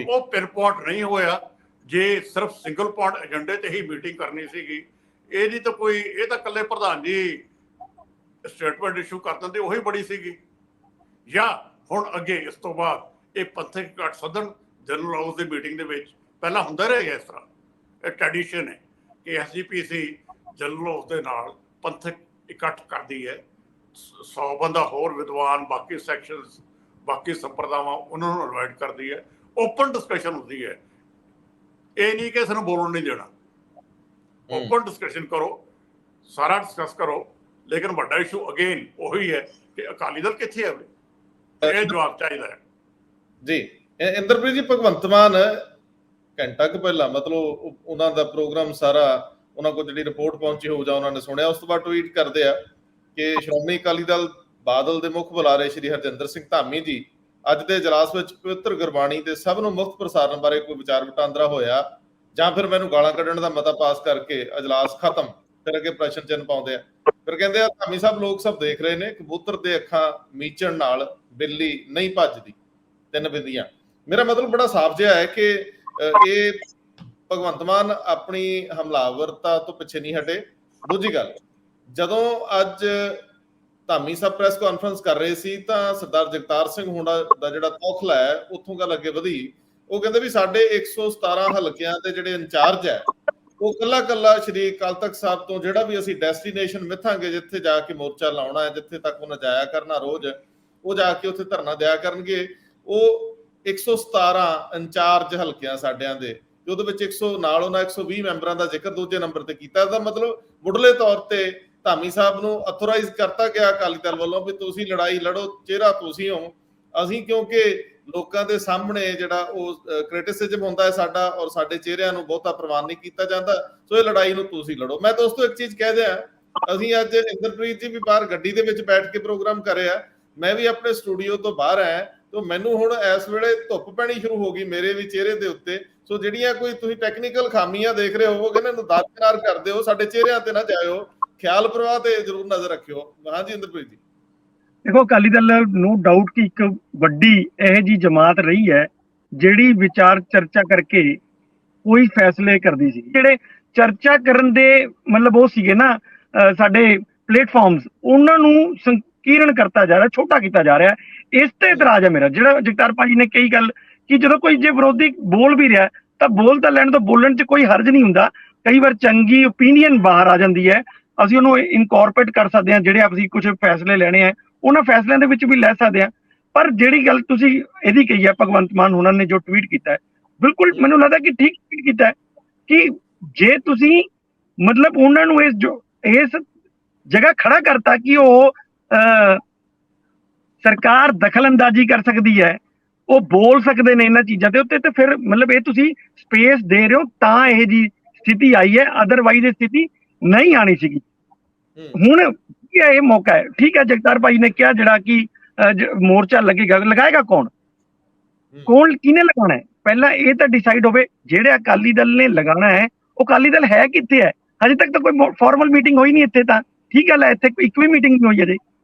ਉਹ ਪਿਨ ਪੁਆਇੰਟ ਨਹੀਂ ਹੋਇਆ। ਜੇ ਸਿਰਫ ਸਿੰਗਲ ਪੁਆਇੰਟ ਏਜੰਡੇ ਤੇ ਹੀ ਮੀਟਿੰਗ ਕਰਨੀ ਸੀਗੀ, ਇਹਦੀ ਤਾਂ ਕੋਈ, ਇਹ ਤਾਂ ਇਕੱਲੇ ਪ੍ਰਧਾਨ ਜੀ ਸਟੇਟਮੈਂਟ ਇਸ਼ੂ ਕਰ ਦਿੰਦੇ, ਉਹੀ ਬੜੀ ਸੀਗੀ। ਜਾਂ ਹੁਣ ਅੱਗੇ ਇਸ ਤੋਂ ਬਾਅਦ ਇਹ ਪੰਥਕ ਇਕੱਠ ਸੱਦਣ ਜਨਰਲ ਹਾਊਸ ਦੀ ਮੀਟਿੰਗ ਦੇ ਵਿੱਚ। ਪਹਿਲਾਂ ਹੁੰਦਾ ਰਿਹਾ ਇਸ ਤਰ੍ਹਾਂ, ਇਹ ਟ੍ਰੈਡੀਸ਼ਨ ਹੈ ਕਿ ਐਸਜੀਪੀਸੀ ਜਨਰਲ ਹਾਊਸ ਦੇ ਨਾਲ ਪੰਥਕ ਇਕੱਠ ਕਰਦੀ ਹੈ। 100 ਬੰਦਾ ਹੋਰ ਵਿਦਵਾਨ, ਬਾਕੀ ਸੈਕਸ਼ਨਸ, ਬਾਕੀ ਸੰਪਰਦਾਵਾਂ, ਉਹਨਾਂ ਨੂੰ ਇਨਵਾਈਟ ਕਰਦੀ ਹੈ। ਓਪਨ ਡਿਸਕਸ਼ਨ ਹੁੰਦੀ ਹੈ, ਇਹ ਨਹੀਂ ਕਿ ਸਾਨੂੰ ਬੋਲਣ ਨਹੀਂ ਦੇਣਾ। ਓਪਨ ਡਿਸਕਸ਼ਨ ਕਰੋ, ਸਾਰਾ ਡਿਸਕਸ ਕਰੋ। ਲੇਕਿਨ ਵੱਡਾ ਇਸ਼ੂ ਅਗੇਨ ਉਹੀ ਹੈ ਕਿ ਅਕਾਲੀ ਦਲ ਕਿੱਥੇ ਆਵੇ, ਇਹ ਜਵਾਬ ਚਾਹੀਦਾ ਹੈ ਜੀ। ਇੰਦਰਪ੍ਰੀਤ ਜੀ, ਭਗਵੰਤ ਮਾਨ ਘੰਟਾ ਕੁ ਪਹਿਲਾਂ, ਮਤਲਬ ਉਹਨਾਂ ਦਾ ਪ੍ਰੋਗਰਾਮ ਸਾਰਾ, ਉਹਨਾਂ ਕੋਲ ਜਿਹੜੀ ਰਿਪੋਰਟ ਪਹੁੰਚੀ ਹੋਊ ਜਾਂ ਉਹਨਾਂ ਨੇ ਸੁਣਿਆ, ਉਸ ਤੋਂ ਬਾਅਦ ਟਵੀਟ ਕਰਦੇ ਆ ਕਿ ਸ਼੍ਰੋਮਣੀ ਅਕਾਲੀ ਦਲ ਬਾਦਲ ਦੇ ਮੁੱਖ ਬੁਲਾਰੇ ਸ਼੍ਰੀ ਹਰਜਿੰਦਰ ਸਿੰਘ ਧਾਮੀ ਜੀ ਅੱਜ ਦੇ ਇਜਲਾਸ ਵਿੱਚ ਪਵਿੱਤਰ ਗੁਰਬਾਣੀ ਤੇ ਸਭ ਨੂੰ ਮੁਫਤ ਪ੍ਰਸਾਰਣ ਬਾਰੇ ਕੋਈ ਵਿਚਾਰ ਵਟਾਂਦਰਾ ਹੋਇਆ ਜਾਂ ਫਿਰ ਮੈਨੂੰ ਗਾਲਾਂ ਕੱਢਣ ਦਾ ਮਤਾ ਪਾਸ ਕਰਕੇ ਇਜਲਾਸ ਖਤਮ। ਫਿਰ ਅੱਗੇ ਪ੍ਰਸ਼ਨ ਚਿੰਨ੍ਹ ਪਾਉਂਦੇ ਆ। ਫਿਰ ਕਹਿੰਦੇ ਆ ਧਾਮੀ ਸਾਹਿਬ ਲੋਕ ਸਭ ਦੇਖ ਰਹੇ ਨੇ, ਕਬੂਤਰ ਦੇ ਅੱਖਾਂ ਮੀਚਣ ਨਾਲ ਬਿੱਲੀ ਨਹੀਂ ਭੱਜਦੀ, 3 ਬਿੰਦੀਆਂ। ਮੇਰਾ ਮਤਲਬ ਬੜਾ ਸਾਫ਼ ਜਿਹਾ ਹੈ ਕਿ ਇਹ ਭਗਵੰਤ ਮਾਨ ਆਪਣੀ ਹਮਲਾਵਰਤਾ ਤੋਂ ਪਿੱਛੇ ਨਹੀਂ ਹਟੇ। ਦੂਜੀ ਗੱਲ, ਜਦੋਂ ਅੱਜ ਧਾਮੀ ਸਾਹਿਬ ਪ੍ਰੈਸ ਕਾਨਫਰੰਸ ਕਰ ਰਹੇ ਸੀ ਤਾਂ ਸਰਦਾਰ ਜਗਤਾਰ ਸਿੰਘ ਹੁਣਾ ਦਾ ਜਿਹੜਾ ਤੌਖਲਾ ਹੈ ਉੱਥੋਂ ਗੱਲ ਅੱਗੇ ਵਧੀ। ਉਹ ਕਹਿੰਦੇ ਵੀ ਸਾਡੇ 117 ਹਲਕਿਆਂ ਦੇ ਜਿਹੜੇ ਇੰਚਾਰਜ ਹੈ ਉਹ ਕੱਲਾ ਸ਼੍ਰੀ ਅਕਾਲ ਤਖਤ ਸਾਹਿਬ ਤੋਂ ਜਿਹੜਾ ਵੀ ਅਸੀਂ ਡੈਸਟੀਨੇਸ਼ਨ ਮਿੱਥਾਂਗੇ, ਜਿੱਥੇ ਜਾ ਕੇ ਮੋਰਚਾ ਲਾਉਣਾ ਹੈ, ਜਿੱਥੇ ਤੱਕ ਉਹਨਾਂ ਜਾਇਆ ਕਰਨਾ ਰੋਜ਼, ਉਹ ਜਾ ਕੇ ਉੱਥੇ ਧਰਨਾ ਦਿਆ ਕਰਨਗੇ। ਉਹ 117 ਇੰਚਾਰਜ ਹਲਕਿਆਂ ਸਾਡਿਆਂ ਦੇ, ਤੇ ਉਹਦੇ ਵਿੱਚ 100 ਨਾਲ ਉਹਨਾਂ 120 ਮੈਂਬਰਾਂ ਦਾ ਜ਼ਿਕਰ ਦੂਜੇ ਨੰਬਰ ਤੇ ਕੀਤਾ। ਇਹਦਾ ਮਤਲਬ ਮੁੱਢਲੇ ਤੌਰ ਤੇ ਧਾਮੀ ਸਾਹਿਬ ਨੂੰ ਅਥੋਰਾਈਜ਼ ਕਰਤਾ ਗਿਆ ਅਕਾਲੀ ਦਲ ਵੱਲੋਂ ਵੀ ਤੁਸੀਂ ਲੜਾਈ ਲੜੋ, ਚਿਹਰਾ ਤੁਸੀਂ ਹੋ। ਅਸੀਂ ਕਿਉਂਕਿ ਲੋਕਾਂ ਦੇ ਸਾਹਮਣੇ ਜਿਹੜਾ ਉਹ ਕ੍ਰਿਟਿਸਿਜ਼ਮ ਹੁੰਦਾ ਹੈ ਸਾਡਾ, ਔਰ ਸਾਡੇ ਚਿਹਰਿਆਂ ਨੂੰ ਬਹੁਤਾ ਪ੍ਰਵਾਨ ਨਹੀਂ ਕੀਤਾ ਜਾਂਦਾ, ਸੋ ਇਹ ਲੜਾਈ ਨੂੰ ਤੁਸੀਂ ਲੜੋ। ਮੈਂ ਦੋਸਤੋ ਇੱਕ ਚੀਜ਼ ਕਹਿ ਦਿਆਂ, ਅਸੀਂ ਅੱਜ ਇੰਦਰਪ੍ਰੀਤ ਜੀ ਵੀ ਬਾਹਰ ਗੱਡੀ ਦੇ ਵਿੱਚ ਬੈਠ ਕੇ ਪ੍ਰੋਗਰਾਮ ਕਰਿਆ, ਮੈਂ ਵੀ ਆਪਣੇ ਸਟੂਡੀਓ ਤੋਂ ਬਾਹਰ ਆਇਆ, ਤਾਂ ਮੈਨੂੰ ਹੁਣ ਇਸ ਵੇਲੇ ਧੁੱਪ ਪੈਣੀ ਸ਼ੁਰੂ ਹੋ ਗਈ ਮੇਰੇ ਵੀ ਚਿਹਰੇ ਦੇ ਉੱਤੇ। ਸੋ ਜਿਹੜੀਆਂ ਕੋਈ ਤੁਸੀਂ ਟੈਕਨੀਕਲ ਖਾਮੀਆਂ ਦੇਖ ਰਹੇ ਹੋਵੋਗੇ ਨਾ, ਇਹਨੂੰ ਦਰਕਿਨਾਰ ਕਰ ਦਿਓ, ਸਾਡੇ ਚਿਹਰਿਆਂ ਤੇ ਨਾ ਜਾਇਓ, ਖਿਆਲ ਪ੍ਰਵਾਹ ਤੇ ਜ਼ਰੂਰ ਨਜ਼ਰ ਰੱਖਿਓ। ਹਾਂਜੀ ਇੰਦਰਪ੍ਰੀਤ ਜੀ। ਦੇਖੋ, ਅਕਾਲੀ ਦਲ ਨੋ ਡਾਊਟ ਕਿ ਇੱਕ ਵੱਡੀ ਇਹੋ ਜਿਹੀ ਜਮਾਤ ਰਹੀ ਹੈ ਜਿਹੜੀ ਵਿਚਾਰ ਚਰਚਾ ਕਰਕੇ ਕੋਈ ਫੈਸਲੇ ਕਰਦੀ ਸੀ। ਜਿਹੜੇ ਚਰਚਾ ਕਰਨ ਦੇ ਮਤਲਬ ਉਹ ਸੀਗੇ ਨਾ ਸਾਡੇ ਪਲੇਟਫਾਰਮਸ, ਉਹਨਾਂ ਨੂੰ ਸੰਕੀਰਣ ਕਰਤਾ ਜਾ ਰਿਹਾ, ਛੋਟਾ ਕੀਤਾ ਜਾ ਰਿਹਾ। ਇਸ ਤੇ ਇਤਰਾਜ਼ ਹੈ ਮੇਰਾ। ਜਿਹੜਾ ਜਗਤਾਰ ਭਾਜੀ ਨੇ ਕਹੀ ਗੱਲ ਕਿ ਜਦੋਂ ਕੋਈ ਜੇ ਵਿਰੋਧੀ ਬੋਲ ਵੀ ਰਿਹਾ ਤਾਂ ਬੋਲ ਤਾਂ ਲੈਣ ਤੋਂ, ਬੋਲਣ 'ਚ ਕੋਈ ਹਰਜ ਨਹੀਂ ਹੁੰਦਾ, ਕਈ ਵਾਰ ਚੰਗੀ ਓਪੀਨੀਅਨ ਬਾਹਰ ਆ ਜਾਂਦੀ ਹੈ, ਅਸੀਂ ਉਹਨੂੰ ਇਨਕੋਰਪੋਰੇਟ ਕਰ ਸਕਦੇ ਹਾਂ, ਜਿਹੜੇ ਅਸੀਂ ਕੁਝ ਫੈਸਲੇ ਲੈਣੇ ਆ ਉਹਨਾਂ ਫੈਸਲਿਆਂ ਦੇ ਵਿੱਚ ਵੀ ਲੈ ਸਕਦੇ ਹਾਂ। ਪਰ ਜਿਹੜੀ ਗੱਲ ਤੁਸੀਂ ਇਹਦੀ ਕਹੀ ਹੈ ਭਗਵੰਤ ਮਾਨ ਉਹਨਾਂ ਨੇ ਜੋ ਟਵੀਟ ਕੀਤਾ ਹੈ, ਬਿਲਕੁਲ ਮੈਨੂੰ ਲੱਗਦਾ ਕਿ ਠੀਕ ਟਵੀਟ ਕੀਤਾ ਹੈ ਕਿ ਜੇ ਤੁਸੀਂ ਮਤਲਬ ਉਹਨਾਂ ਨੂੰ ਇਸ ਜਗ੍ਹਾ ਖੜਾ ਕਰਤਾ ਕਿ ਉਹ ਸਰਕਾਰ ਦਖਲ ਅੰਦਾਜ਼ੀ ਕਰ ਸਕਦੀ ਹੈ, ਉਹ ਬੋਲ ਸਕਦੇ ਨੇ ਇਹਨਾਂ ਚੀਜ਼ਾਂ ਦੇ ਉੱਤੇ, ਤੇ ਫਿਰ ਮਤਲਬ ਇਹ ਤੁਸੀਂ ਸਪੇਸ ਦੇ ਰਹੇ ਹੋ ਤਾਂ ਇਹ ਜੀ ਸਥਿਤੀ ਆਈ ਹੈ, ਅਦਰਵਾਈਜ਼ ਇਹ ਸਥਿਤੀ ਨਹੀਂ ਆਣੀ ਸੀਗੀ। ਹੁਣ ਇਹ ਮੌਕਾ ਹੈ, ਠੀਕ ਹੈ। ਜਗਤਾਰ ਭਾਈ ਨੇ ਕਿਹਾ ਜਿਹੜਾ ਕਿ ਮੋਰਚਾ ਲੱਗੇਗਾ, ਲਗਾਏਗਾ ਕੌਣ ਕਿਹਨੇ ਲਗਾਉਣਾ ਹੈ, ਪਹਿਲਾਂ ਇਹ ਤਾਂ ਡਿਸਾਈਡ ਹੋਵੇ। ਜਿਹੜੇ ਅਕਾਲੀ ਦਲ ਨੇ ਲਗਾਉਣਾ ਹੈ ਉਹ ਅਕਾਲੀ ਦਲ ਹੈ ਕਿੱਥੇ ਹੈ? ਹਜੇ ਤੱਕ ਤਾਂ ਕੋਈ ਫਾਰਮਲ ਮੀਟਿੰਗ ਹੋਈ ਨਹੀਂ ਇੱਥੇ, ਤਾਂ ਠੀਕ ਗੱਲ ਹੈ, ਇੱਥੇ ਇੱਕ ਵੀ ਮੀਟਿੰਗ ਨਹੀਂ ਹੋਈ ਅਜੇ।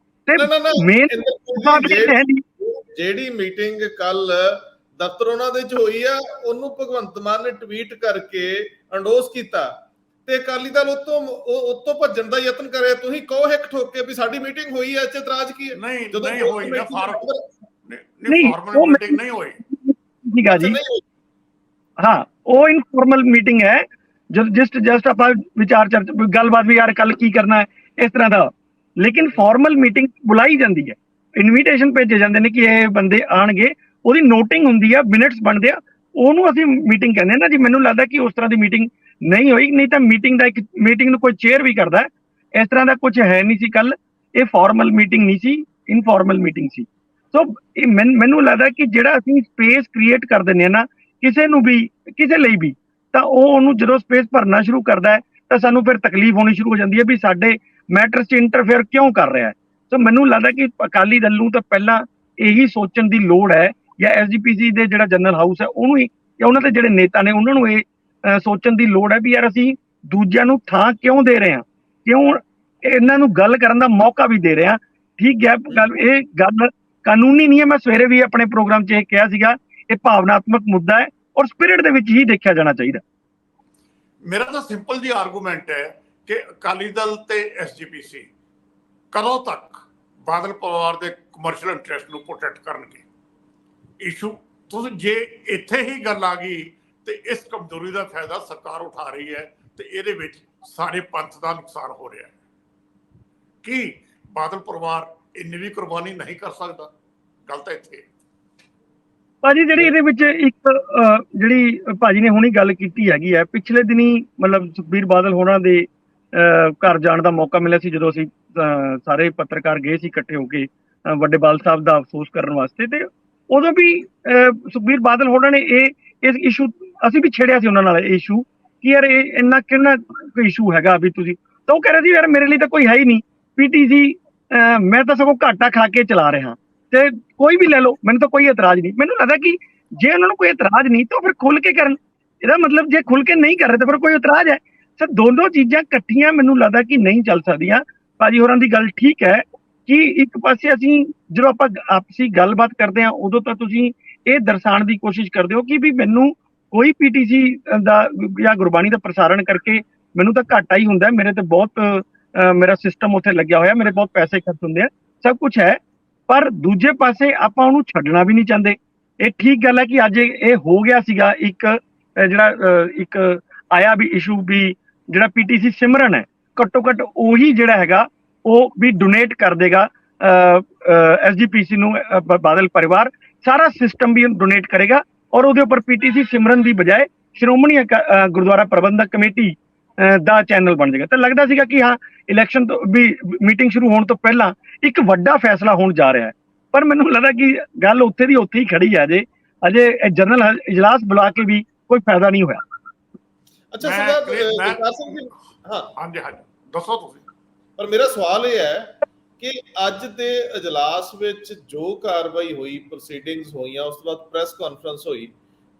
ਤੇ ਮੇਨ ਜਿਹੜੀ ਮੀਟਿੰਗ ਕੱਲ ਦਫ਼ਤਰ ਉਹਨਾਂ ਦੇ ਚ ਹੋਈ ਆ, ਉਹਨੂੰ ਭਗਵੰਤ ਮਾਨ ਨੇ ਟਵੀਟ ਕਰਕੇ ਅੰਡੋਸ ਕੀਤਾ ਤੇ ਅਕਾਲੀ ਦਲ ਉਤੋਂ ਭੱਜਣ ਦਾ ਯਤਨ ਕਰਿਆ। ਤੁਸੀਂ ਕਹੋ ਹਿੱਕ ਠੋਕ ਕੇ ਵੀ ਸਾਡੀ ਮੀਟਿੰਗ ਹੋਈ ਹੈ, ਇਤਰਾਜ਼ ਕੀ ਹੈ? ਨਹੀਂ ਹੋਈ ਨਾ, ਫਾਰਮਲ ਮੀਟਿੰਗ ਨਹੀਂ ਹੋਈ। ਠੀਕ ਆ ਜੀ, ਹਾਂ ਉਹ ਇਨਫਾਰਮਲ ਮੀਟਿੰਗ ਹੈ, ਜਸਟ ਆਪਾਂ ਵਿਚਾਰ ਚਰਚਾ ਗੱਲਬਾਤ ਵੀ ਯਾਰ ਕੱਲ ਕੀ ਕਰਨਾ ਹੈ ਇਸ ਤਰ੍ਹਾਂ ਦਾ। ਲੇਕਿਨ ਫਾਰਮਲ ਮੀਟਿੰਗ ਬੁਲਾਈ ਜਾਂਦੀ ਹੈ, ਇਨਵੀਟੇਸ਼ਨ ਭੇਜੇ ਜਾਂਦੇ ਨੇ ਕਿ ਇਹ ਬੰਦੇ ਆਣਗੇ, ਉਹਦੀ ਨੋਟਿੰਗ ਹੁੰਦੀ ਆ, ਮਿੰਟਸ ਬਣਦੇ ਆ, ਉਹਨੂੰ ਅਸੀਂ ਮੀਟਿੰਗ ਕਹਿੰਦੇ ਨਾ ਜੀ। ਮੈਨੂੰ ਲੱਗਦਾ ਕਿ ਉਸ ਤਰ੍ਹਾਂ ਦੀ ਮੀਟਿੰਗ ਨਹੀਂ ਹੋਈ, ਨਹੀਂ ਤਾਂ ਮੀਟਿੰਗ ਨੂੰ ਕੋਈ ਚੇਅਰ ਵੀ ਕਰਦਾ। ਇਸ ਤਰ੍ਹਾਂ ਦਾ ਕੁਝ ਹੈ ਨਹੀਂ ਸੀ ਕੱਲ, ਇਹ ਫਾਰਮਲ ਮੀਟਿੰਗ ਨਹੀਂ ਸੀ, ਇਨਫਾਰਮਲ ਮੀਟਿੰਗ ਸੀ। ਸੋ ਮੈਨੂੰ ਲੱਗਦਾ ਕਿ ਜਿਹੜਾ ਅਸੀਂ ਸਪੇਸ ਕ੍ਰੀਏਟ ਕਰ ਦਿੰਦੇ ਹਾਂ ਨਾ ਕਿਸੇ ਨੂੰ ਵੀ, ਕਿਸੇ ਲਈ ਵੀ, ਤਾਂ ਉਹਨੂੰ ਜਦੋਂ ਸਪੇਸ ਭਰਨਾ ਸ਼ੁਰੂ ਕਰਦਾ ਹੈ ਤਾਂ ਸਾਨੂੰ ਫਿਰ ਤਕਲੀਫ ਹੋਣੀ ਸ਼ੁਰੂ ਹੋ ਜਾਂਦੀ ਹੈ ਵੀ ਸਾਡੇ ਮੈਟਰਸ 'ਚ ਇੰਟਰਫੇਅਰ ਕਿਉਂ ਕਰ ਰਿਹਾ ਹੈ। ਸੋ ਮੈਨੂੰ ਲੱਗਦਾ ਕਿ ਅਕਾਲੀ ਦਲ ਨੂੰ ਤਾਂ ਪਹਿਲਾਂ ਇਹੀ ਸੋਚਣ ਦੀ ਲੋੜ ਹੈ, ਜਾਂ ਐਸਜੀਪੀਸੀ ਦੇ ਜਿਹੜਾ ਜਨਰਲ ਹਾਊਸ ਹੈ ਉਹਨੂੰ ਹੀ, ਜਾਂ ਉਹਨਾਂ ਦੇ ਜਿਹੜੇ ਨੇਤਾ ਨੇ ਉਹਨਾਂ ਨੂੰ ਇਹ ਸੋਚਣ ਦੀ ਲੋੜ ਹੈ ਵੀ ਯਾਰ ਅਸੀਂ ਦੂਜਿਆਂ ਨੂੰ ਥਾਂ ਕਿਉਂ ਦੇ ਰਹੇ ਹਾਂ, ਕਿਉਂ ਇਹਨਾਂ ਨੂੰ ਗੱਲ ਕਰਨ ਦਾ ਮੌਕਾ ਵੀ ਦੇ ਰਹੇ ਹਾਂ। ਠੀਕ ਹੈ, ਇਹ ਗੱਲ ਕਾਨੂੰਨੀ ਨਹੀਂ ਹੈ। ਮੈਂ ਸਵੇਰੇ ਵੀ ਆਪਣੇ ਪ੍ਰੋਗਰਾਮ 'ਚ ਇਹ ਕਿਹਾ ਸੀਗਾ, ਇਹ ਭਾਵਨਾਤਮਕ ਮੁੱਦਾ ਹੈ ਔਰ ਸਪਿਰਿਟ ਦੇ ਵਿੱਚ ਹੀ ਦੇਖਿਆ ਜਾਣਾ ਚਾਹੀਦਾ। ਮੇਰਾ ਤਾਂ ਸਿੰਪਲ ਜੀ ਆਰਗੂਮੈਂਟ ਹੈ ਕਿ ਅਕਾਲੀ ਦਲ ਤੇ ਐਸਜੀਪੀਸੀ ਕਦੋਂ ਤੱਕ ਬਾਦਲ ਪਰਿਵਾਰ ਦੇ ਕਮਰਸ਼ੀਅਲ ਇੰਟਰਸਟ ਨੂੰ ਪ੍ਰੋਟੈਕਟ ਕਰਨਗੇ। ਇਸ਼ੂ ਤੁਸੀਂ ਜੇ ਇੱਥੇ ਹੀ ਗੱਲ ਆ ਗਈ ਤੇ ਇਸ ਕਮਜ਼ੋਰੀ ਦਾ ਫਾਇਦਾ ਸਰਕਾਰ ਉਠਾ ਰਹੀ ਹੈ ਤੇ ਇਹਦੇ ਵਿੱਚ ਸਾਰੇ ਪੰਥ ਦਾ ਨੁਕਸਾਨ ਹੋ ਰਿਹਾ ਹੈ। ਕੀ ਬਾਦਲ ਪਰਿਵਾਰ ਇੰਨੀ ਵੀ ਕੁਰਬਾਨੀ ਨਹੀਂ ਕਰ ਸਕਦਾ? ਗੱਲ ਤਾਂ ਇੱਥੇ ਭਾਜੀ ਜਿਹੜੀ ਇਹਦੇ ਵਿੱਚ ਇੱਕ ਜਿਹੜੀ ਭਾਜੀ ਨੇ ਹੁਣੀ ਗੱਲ ਕੀਤੀ ਹੈਗੀ ਹੈ, ਪਿਛਲੇ ਦਿਨੀ ਮਤਲਬ ਸੁਖਬੀਰ ਬਾਦਲ ਹੋਰਾਂ ਦੇ ਘਰ ਜਾਣ ਦਾ ਮੌਕਾ ਮਿਲਿਆ ਸੀ, ਜਦੋਂ ਅਸੀਂ ਸਾਰੇ ਪੱਤਰਕਾਰ ਗਏ ਸੀ ਇਕੱਠੇ ਹੋ ਕੇ ਵੱਡੇ ਬਾਲ ਸਾਹਿਬ ਦਾ ਅਫਸੋਸ ਕਰਨ ਵਾਸਤੇ। ਤੇ ਉਦੋਂ ਵੀ ਸੁਖਬੀਰ ਬਾਦਲ ਹੋਰਾਂ ਨੇ ਇਸ ਇਸ਼ੂ ਅਸੀਂ ਵੀ ਛੇੜਿਆ ਸੀ ਉਹਨਾਂ ਨਾਲ, ਇਹ ਇਸ਼ੂ ਕਿ ਯਾਰ ਇਹ ਇੰਨਾ ਕਿੰਨਾ ਕੋਈ ਇਸ਼ੂ ਹੈਗਾ ਵੀ ਤੁਸੀਂ, ਤਾਂ ਉਹ ਕਹਿ ਰਹੇ ਸੀ ਯਾਰ ਮੇਰੇ ਲਈ ਤਾਂ ਕੋਈ ਹੈ ਹੀ ਨਹੀਂ ਪੀਟੀਸੀ, ਮੈਂ ਤਾਂ ਸਗੋਂ ਘਾਟਾ ਖਾ ਕੇ ਚਲਾ ਰਿਹਾ ਤੇ ਕੋਈ ਵੀ ਲੈ ਲਓ, ਮੈਨੂੰ ਤਾਂ ਕੋਈ ਇਤਰਾਜ਼ ਨਹੀਂ। ਮੈਨੂੰ ਲੱਗਦਾ ਕਿ ਜੇ ਉਹਨਾਂ ਨੂੰ ਕੋਈ ਇਤਰਾਜ਼ ਨਹੀਂ ਤਾਂ ਫਿਰ ਖੁੱਲ ਕੇ ਕਰਨ। ਇਹਦਾ ਮਤਲਬ ਜੇ ਖੁੱਲ ਕੇ ਨਹੀਂ ਕਰ ਰਹੇ ਤਾਂ ਫਿਰ ਕੋਈ ਇਤਰਾਜ਼ ਹੈ। ਸਰ ਦੋਨੋਂ ਚੀਜ਼ਾਂ ਇਕੱਠੀਆਂ ਮੈਨੂੰ ਲੱਗਦਾ ਕਿ ਨਹੀਂ ਚੱਲ ਸਕਦੀਆਂ। ਭਾਜੀ ਹੋਰਾਂ ਦੀ ਗੱਲ ਠੀਕ ਹੈ ਕਿ ਇੱਕ ਪਾਸੇ ਅਸੀਂ ਜਦੋਂ ਆਪਾਂ ਆਪਸੀ ਗੱਲਬਾਤ ਕਰਦੇ ਹਾਂ ਉਦੋਂ ਤਾਂ ਤੁਸੀਂ ਇਹ ਦਰਸਾਉਣ ਦੀ ਕੋਸ਼ਿਸ਼ ਕਰਦੇ ਹੋ ਕਿ ਵੀ ਮੈਨੂੰ ਕੋਈ ਪੀਟੀਸੀ ਦਾ ਜਾਂ ਗੁਰਬਾਣੀ ਦਾ ਪ੍ਰਸਾਰਣ ਕਰਕੇ ਮੈਨੂੰ ਤਾਂ ਘਾਟਾ ਹੀ ਹੁੰਦਾ, ਮੇਰੇ ਤੇ ਬਹੁਤ ਮੇਰਾ ਸਿਸਟਮ ਉੱਥੇ ਲੱਗਿਆ ਹੋਇਆ, ਮੇਰੇ ਬਹੁਤ ਪੈਸੇ ਖਰਚ ਹੁੰਦੇ ਆ, ਸਭ ਕੁਝ ਹੈ। ਪਰ ਦੂਜੇ ਪਾਸੇ ਆਪਾਂ ਉਹਨੂੰ ਛੱਡਣਾ ਵੀ ਨਹੀਂ ਚਾਹੁੰਦੇ। ਇਹ ਠੀਕ ਗੱਲ ਹੈ ਕਿ ਅੱਜ ਇਹ ਹੋ ਗਿਆ ਸੀਗਾ ਇੱਕ ਜਿਹੜਾ ਇੱਕ ਆਇਆ ਵੀ ਇਸ਼ੂ ਵੀ ਜਿਹੜਾ ਪੀਟੀਸੀ ਸਿਮਰਨ ਹੈ, ਘੱਟੋ ਘੱਟ ਉਹੀ ਜਿਹੜਾ ਹੈਗਾ ਉਹ ਵੀ ਡੋਨੇਟ ਕਰ ਦੇਗਾ ਐਸਜੀਪੀਸੀ ਨੂੰ, ਬਾਦਲ ਪਰਿਵਾਰ ਸਾਰਾ ਸਿਸਟਮ ਵੀ ਡੋਨੇਟ ਕਰੇਗਾ ਔਰ ਉਹਦੇ ਉੱਪਰ ਪੀਟੀਸੀ ਸਿਮਰਨ ਦੀ ਬਜਾਏ ਸ਼੍ਰੋਮਣੀ ਗੁਰਦੁਆਰਾ ਪ੍ਰਬੰਧਕ ਕਮੇਟੀ ਦਾ ਚੈਨਲ ਬਣ ਜਾਏਗਾ। ਤਾਂ ਲੱਗਦਾ ਸੀਗਾ ਕਿ ਹਾਂ ਇਲੈਕਸ਼ਨ ਤੋਂ ਵੀ ਮੀਟਿੰਗ ਸ਼ੁਰੂ ਹੋਣ ਤੋਂ ਪਹਿਲਾਂ ਇੱਕ ਵੱਡਾ ਫੈਸਲਾ ਹੋਣ ਜਾ ਰਿਹਾ ਹੈ, ਪਰ ਮੈਨੂੰ ਲੱਗਦਾ ਕਿ ਗੱਲ ਉੱਥੇ ਦੀ ਉੱਥੇ ਹੀ ਖੜੀ ਹੈ। ਅਜੇ ਜਨਰਲ ਇਜਲਾਸ ਬੁਲਾ ਕੇ ਵੀ ਕੋਈ ਫਾਇਦਾ ਨਹੀਂ ਹੋਇਆ। ਅੱਛਾ ਸਰਦਾਰ ਸਿੰਘ ਜੀ, ਹਾਂਜੀ ਦੱਸੋ ਤੁਸੀਂ। ਪਰ ਮੇਰਾ ਸਵਾਲ ਇਹ ਹੈ ਕਿ ਅੱਜ ਦੇ ਇਜਲਾਸ ਵਿੱਚ ਜੋ ਕਾਰਵਾਈ ਹੋਈ, ਪ੍ਰੋਸੀਡਿੰਗਸ ਹੋਈਆਂ, ਉਸ ਤੋਂ ਬਾਅਦ ਪ੍ਰੈਸ ਕਾਨਫਰੰਸ ਹੋਈ,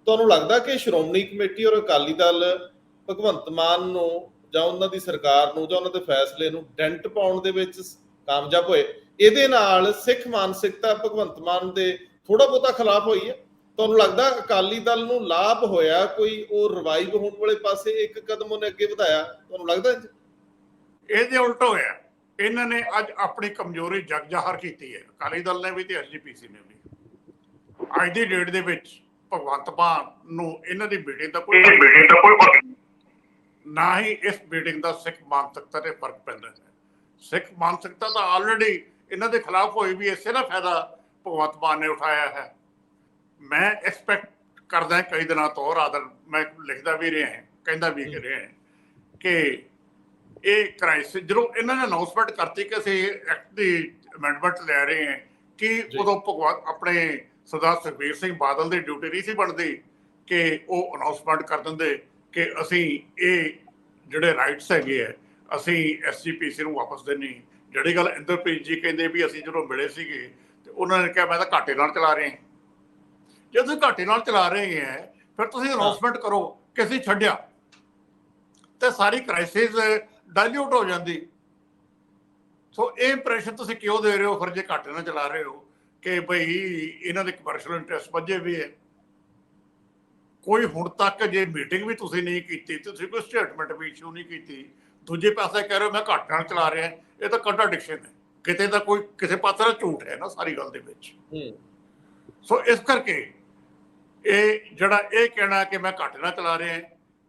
ਤੁਹਾਨੂੰ ਲੱਗਦਾ ਕਿ ਸ਼੍ਰੋਮਣੀ ਕਮੇਟੀ ਔਰ ਅਕਾਲੀ ਦਲ ਭਗਵੰਤ ਮਾਨ ਨੂੰ ਜਾਂ ਉਹਨਾਂ ਦੀ ਸਰਕਾਰ ਨੂੰ ਜਾਂ ਉਹਨਾਂ ਦੇ ਫੈਸਲੇ ਨੂੰ ਡੈਂਟ ਪਾਉਣ ਦੇ ਵਿੱਚ ਕਾਮਯਾਬ ਹੋਏ? ਇਹਦੇ ਨਾਲ ਸਿੱਖ ਮਾਨਸਿਕਤਾ ਭਗਵੰਤ ਮਾਨ ਦੇ ਥੋੜਾ ਬਹੁਤਾ ਖਿਲਾਫ ਹੋਈ ਹੈ? ਤੁਹਾਨੂੰ ਲੱਗਦਾ ਅਕਾਲੀ ਦਲ ਨੂੰ ਲਾਭ ਹੋਇਆ ਕੋਈ, ਉਹ ਰਿਵਾਈਵ ਹੋਣ ਵਾਲੇ ਪਾਸੇ ਇੱਕ ਕਦਮ ਉਹਨੇ ਅੱਗੇ ਵਧਾਇਆ? ਤੁਹਾਨੂੰ ਲੱਗਦਾ ਇਹਦੇ ਉਲਟ ਹੋਇਆ? ਇਹਨਾਂ ਨੇ ਅੱਜ ਆਪਣੀ ਕਮਜ਼ੋਰੀ ਜਗ ਜ਼ਾਹਰ ਕੀਤੀ ਹੈ, ਅਕਾਲੀ ਦਲ ਨੇ ਵੀ ਤੇ ਐਸਜੀਪੀਸੀ ਨੇ ਵੀ। ਅੱਜ ਦੀ ਡੇਟ ਦੇ ਵਿੱਚ ਭਗਵੰਤ ਮਾਨ ਨੂੰ ਇਹਨਾਂ ਦੀ ਮੀਟਿੰਗ ਦਾ ਕੋਈ ਨਾ ਹੀ ਇਸ ਮੀਟਿੰਗ ਦਾ ਸਿੱਖ ਮਾਨਸਿਕਤਾ ਤੇ ਫਰਕ ਪੈਂਦਾ ਹੈ। ਸਿੱਖ ਮਾਨਸਿਕਤਾ ਤਾਂ ਆਲਰੇਡੀ ਇਹਨਾਂ ਦੇ ਖਿਲਾਫ ਹੋਈ ਵੀ ਇਸੇ ਦਾ ਫਾਇਦਾ ਭਗਵੰਤ ਮਾਨ ਨੇ ਉਠਾਇਆ ਹੈ। ਮੈਂ ਐਕਸਪੈਕਟ ਕਰਦਾ ਕਈ ਦਿਨਾਂ ਤੋਂ, ਰਾਦਰ ਮੈਂ ਲਿਖਦਾ ਵੀ ਰਿਹਾ, ਕਹਿੰਦਾ ਵੀ ਰਿਹਾ ਕਿ ਇਹ ਕ੍ਰਾਈਸਿਸ ਜਦੋਂ ਇਹਨਾਂ ਨੇ ਅਨਾਉਂਸਮੈਂਟ ਕਰਤੀ ਕਿ ਅਸੀਂ ਐਕਟ ਦੀ ਅਮੈਂਡਮੈਂਟ ਲੈ ਰਹੇ ਹਾਂ, ਕਿ ਉਦੋਂ ਭਗਵੰਤ ਆਪਣੇ ਸਰਦਾਰ ਸੁਖਬੀਰ ਸਿੰਘ ਬਾਦਲ ਦੀ ਡਿਊਟੀ ਨਹੀਂ ਸੀ ਬਣਦੀ ਕਿ ਉਹ ਅਨਾਉਂਸਮੈਂਟ ਕਰ ਦਿੰਦੇ ਕਿ ਅਸੀਂ ਇਹ ਜਿਹੜੇ ਰਾਈਟਸ ਹੈਗੇ ਆ ਅਸੀਂ SGPC ਨੂੰ ਵਾਪਸ ਦੇਣੀ। ਜਿਹੜੀ ਗੱਲ ਇੰਦਰਪ੍ਰੀਤ ਜੀ ਕਹਿੰਦੇ ਵੀ ਅਸੀਂ ਜਦੋਂ ਮਿਲੇ ਸੀਗੇ ਤੇ ਉਹਨਾਂ ਨੇ ਕਿਹਾ ਮੈਂ ਤਾਂ ਘਾਟੇ ਨਾਲ ਚਲਾ ਰਿਹਾ। ਜੇ ਤੁਸੀਂ ਘਾਟੇ ਨਾਲ ਚਲਾ ਰਹੇ ਹੈ ਫਿਰ ਤੁਸੀਂ ਅਨਾਉਂਸਮੈਂਟ ਕਰੋ ਕਿ ਅਸੀਂ ਛੱਡਿਆ, ਤੇ ਸਾਰੀ ਕ੍ਰਾਈਸਿਸ ਡਾਇਲਿਊਟ ਹੋ ਜਾਂਦੀ। ਸੋ ਇਹ ਇੰਪ੍ਰੈਸ਼ਨ ਤੁਸੀਂ ਕਿਉਂ ਦੇ ਰਹੇ ਹੋ ਫਿਰ ਜੇ ਘਾਟੇ ਨਾਲ ਚਲਾ ਰਹੇ ਹੋ ਕਿ ਬਈ ਇਹਨਾਂ ਦੇ ਕਮਰਸ਼ੀਅਲ ਇੰਟਰਸਟ ਵੱਜੇ ਵੀ ਹੈ। ਕੋਈ ਹੁਣ ਤੱਕ ਜੇ ਮੀਟਿੰਗ ਵੀ ਤੁਸੀਂ ਨਹੀਂ ਕੀਤੀ, ਤੁਸੀਂ ਕੋਈ ਸਟੇਟਮੈਂਟ ਵੀ ਇਸ਼ੂ ਨਹੀਂ ਕੀਤੀ, ਦੂਜੇ ਪਾਸੇ ਕਹਿ ਰਹੇ ਹੋ ਮੈਂ ਘਾਟੇ ਨਾਲ ਚਲਾ ਰਿਹਾ, ਇਹ ਤਾਂ ਕੰਟਰਾਡਿਕਸ਼ਨ ਹੈ। ਕਿਤੇ ਤਾਂ ਕੋਈ ਕਿਸੇ ਪਾਸੇ ਦਾ ਝੂਠ ਹੈ ਨਾ ਸਾਰੀ ਗੱਲ ਦੇ ਵਿੱਚ। ਸੋ ਇਸ ਕਰਕੇ ਇਹ ਜਿਹੜਾ ਇਹ ਕਹਿਣਾ ਕਿ ਮੈਂ ਘਾਟੇ ਨਾਲ ਚਲਾ ਰਿਹਾ,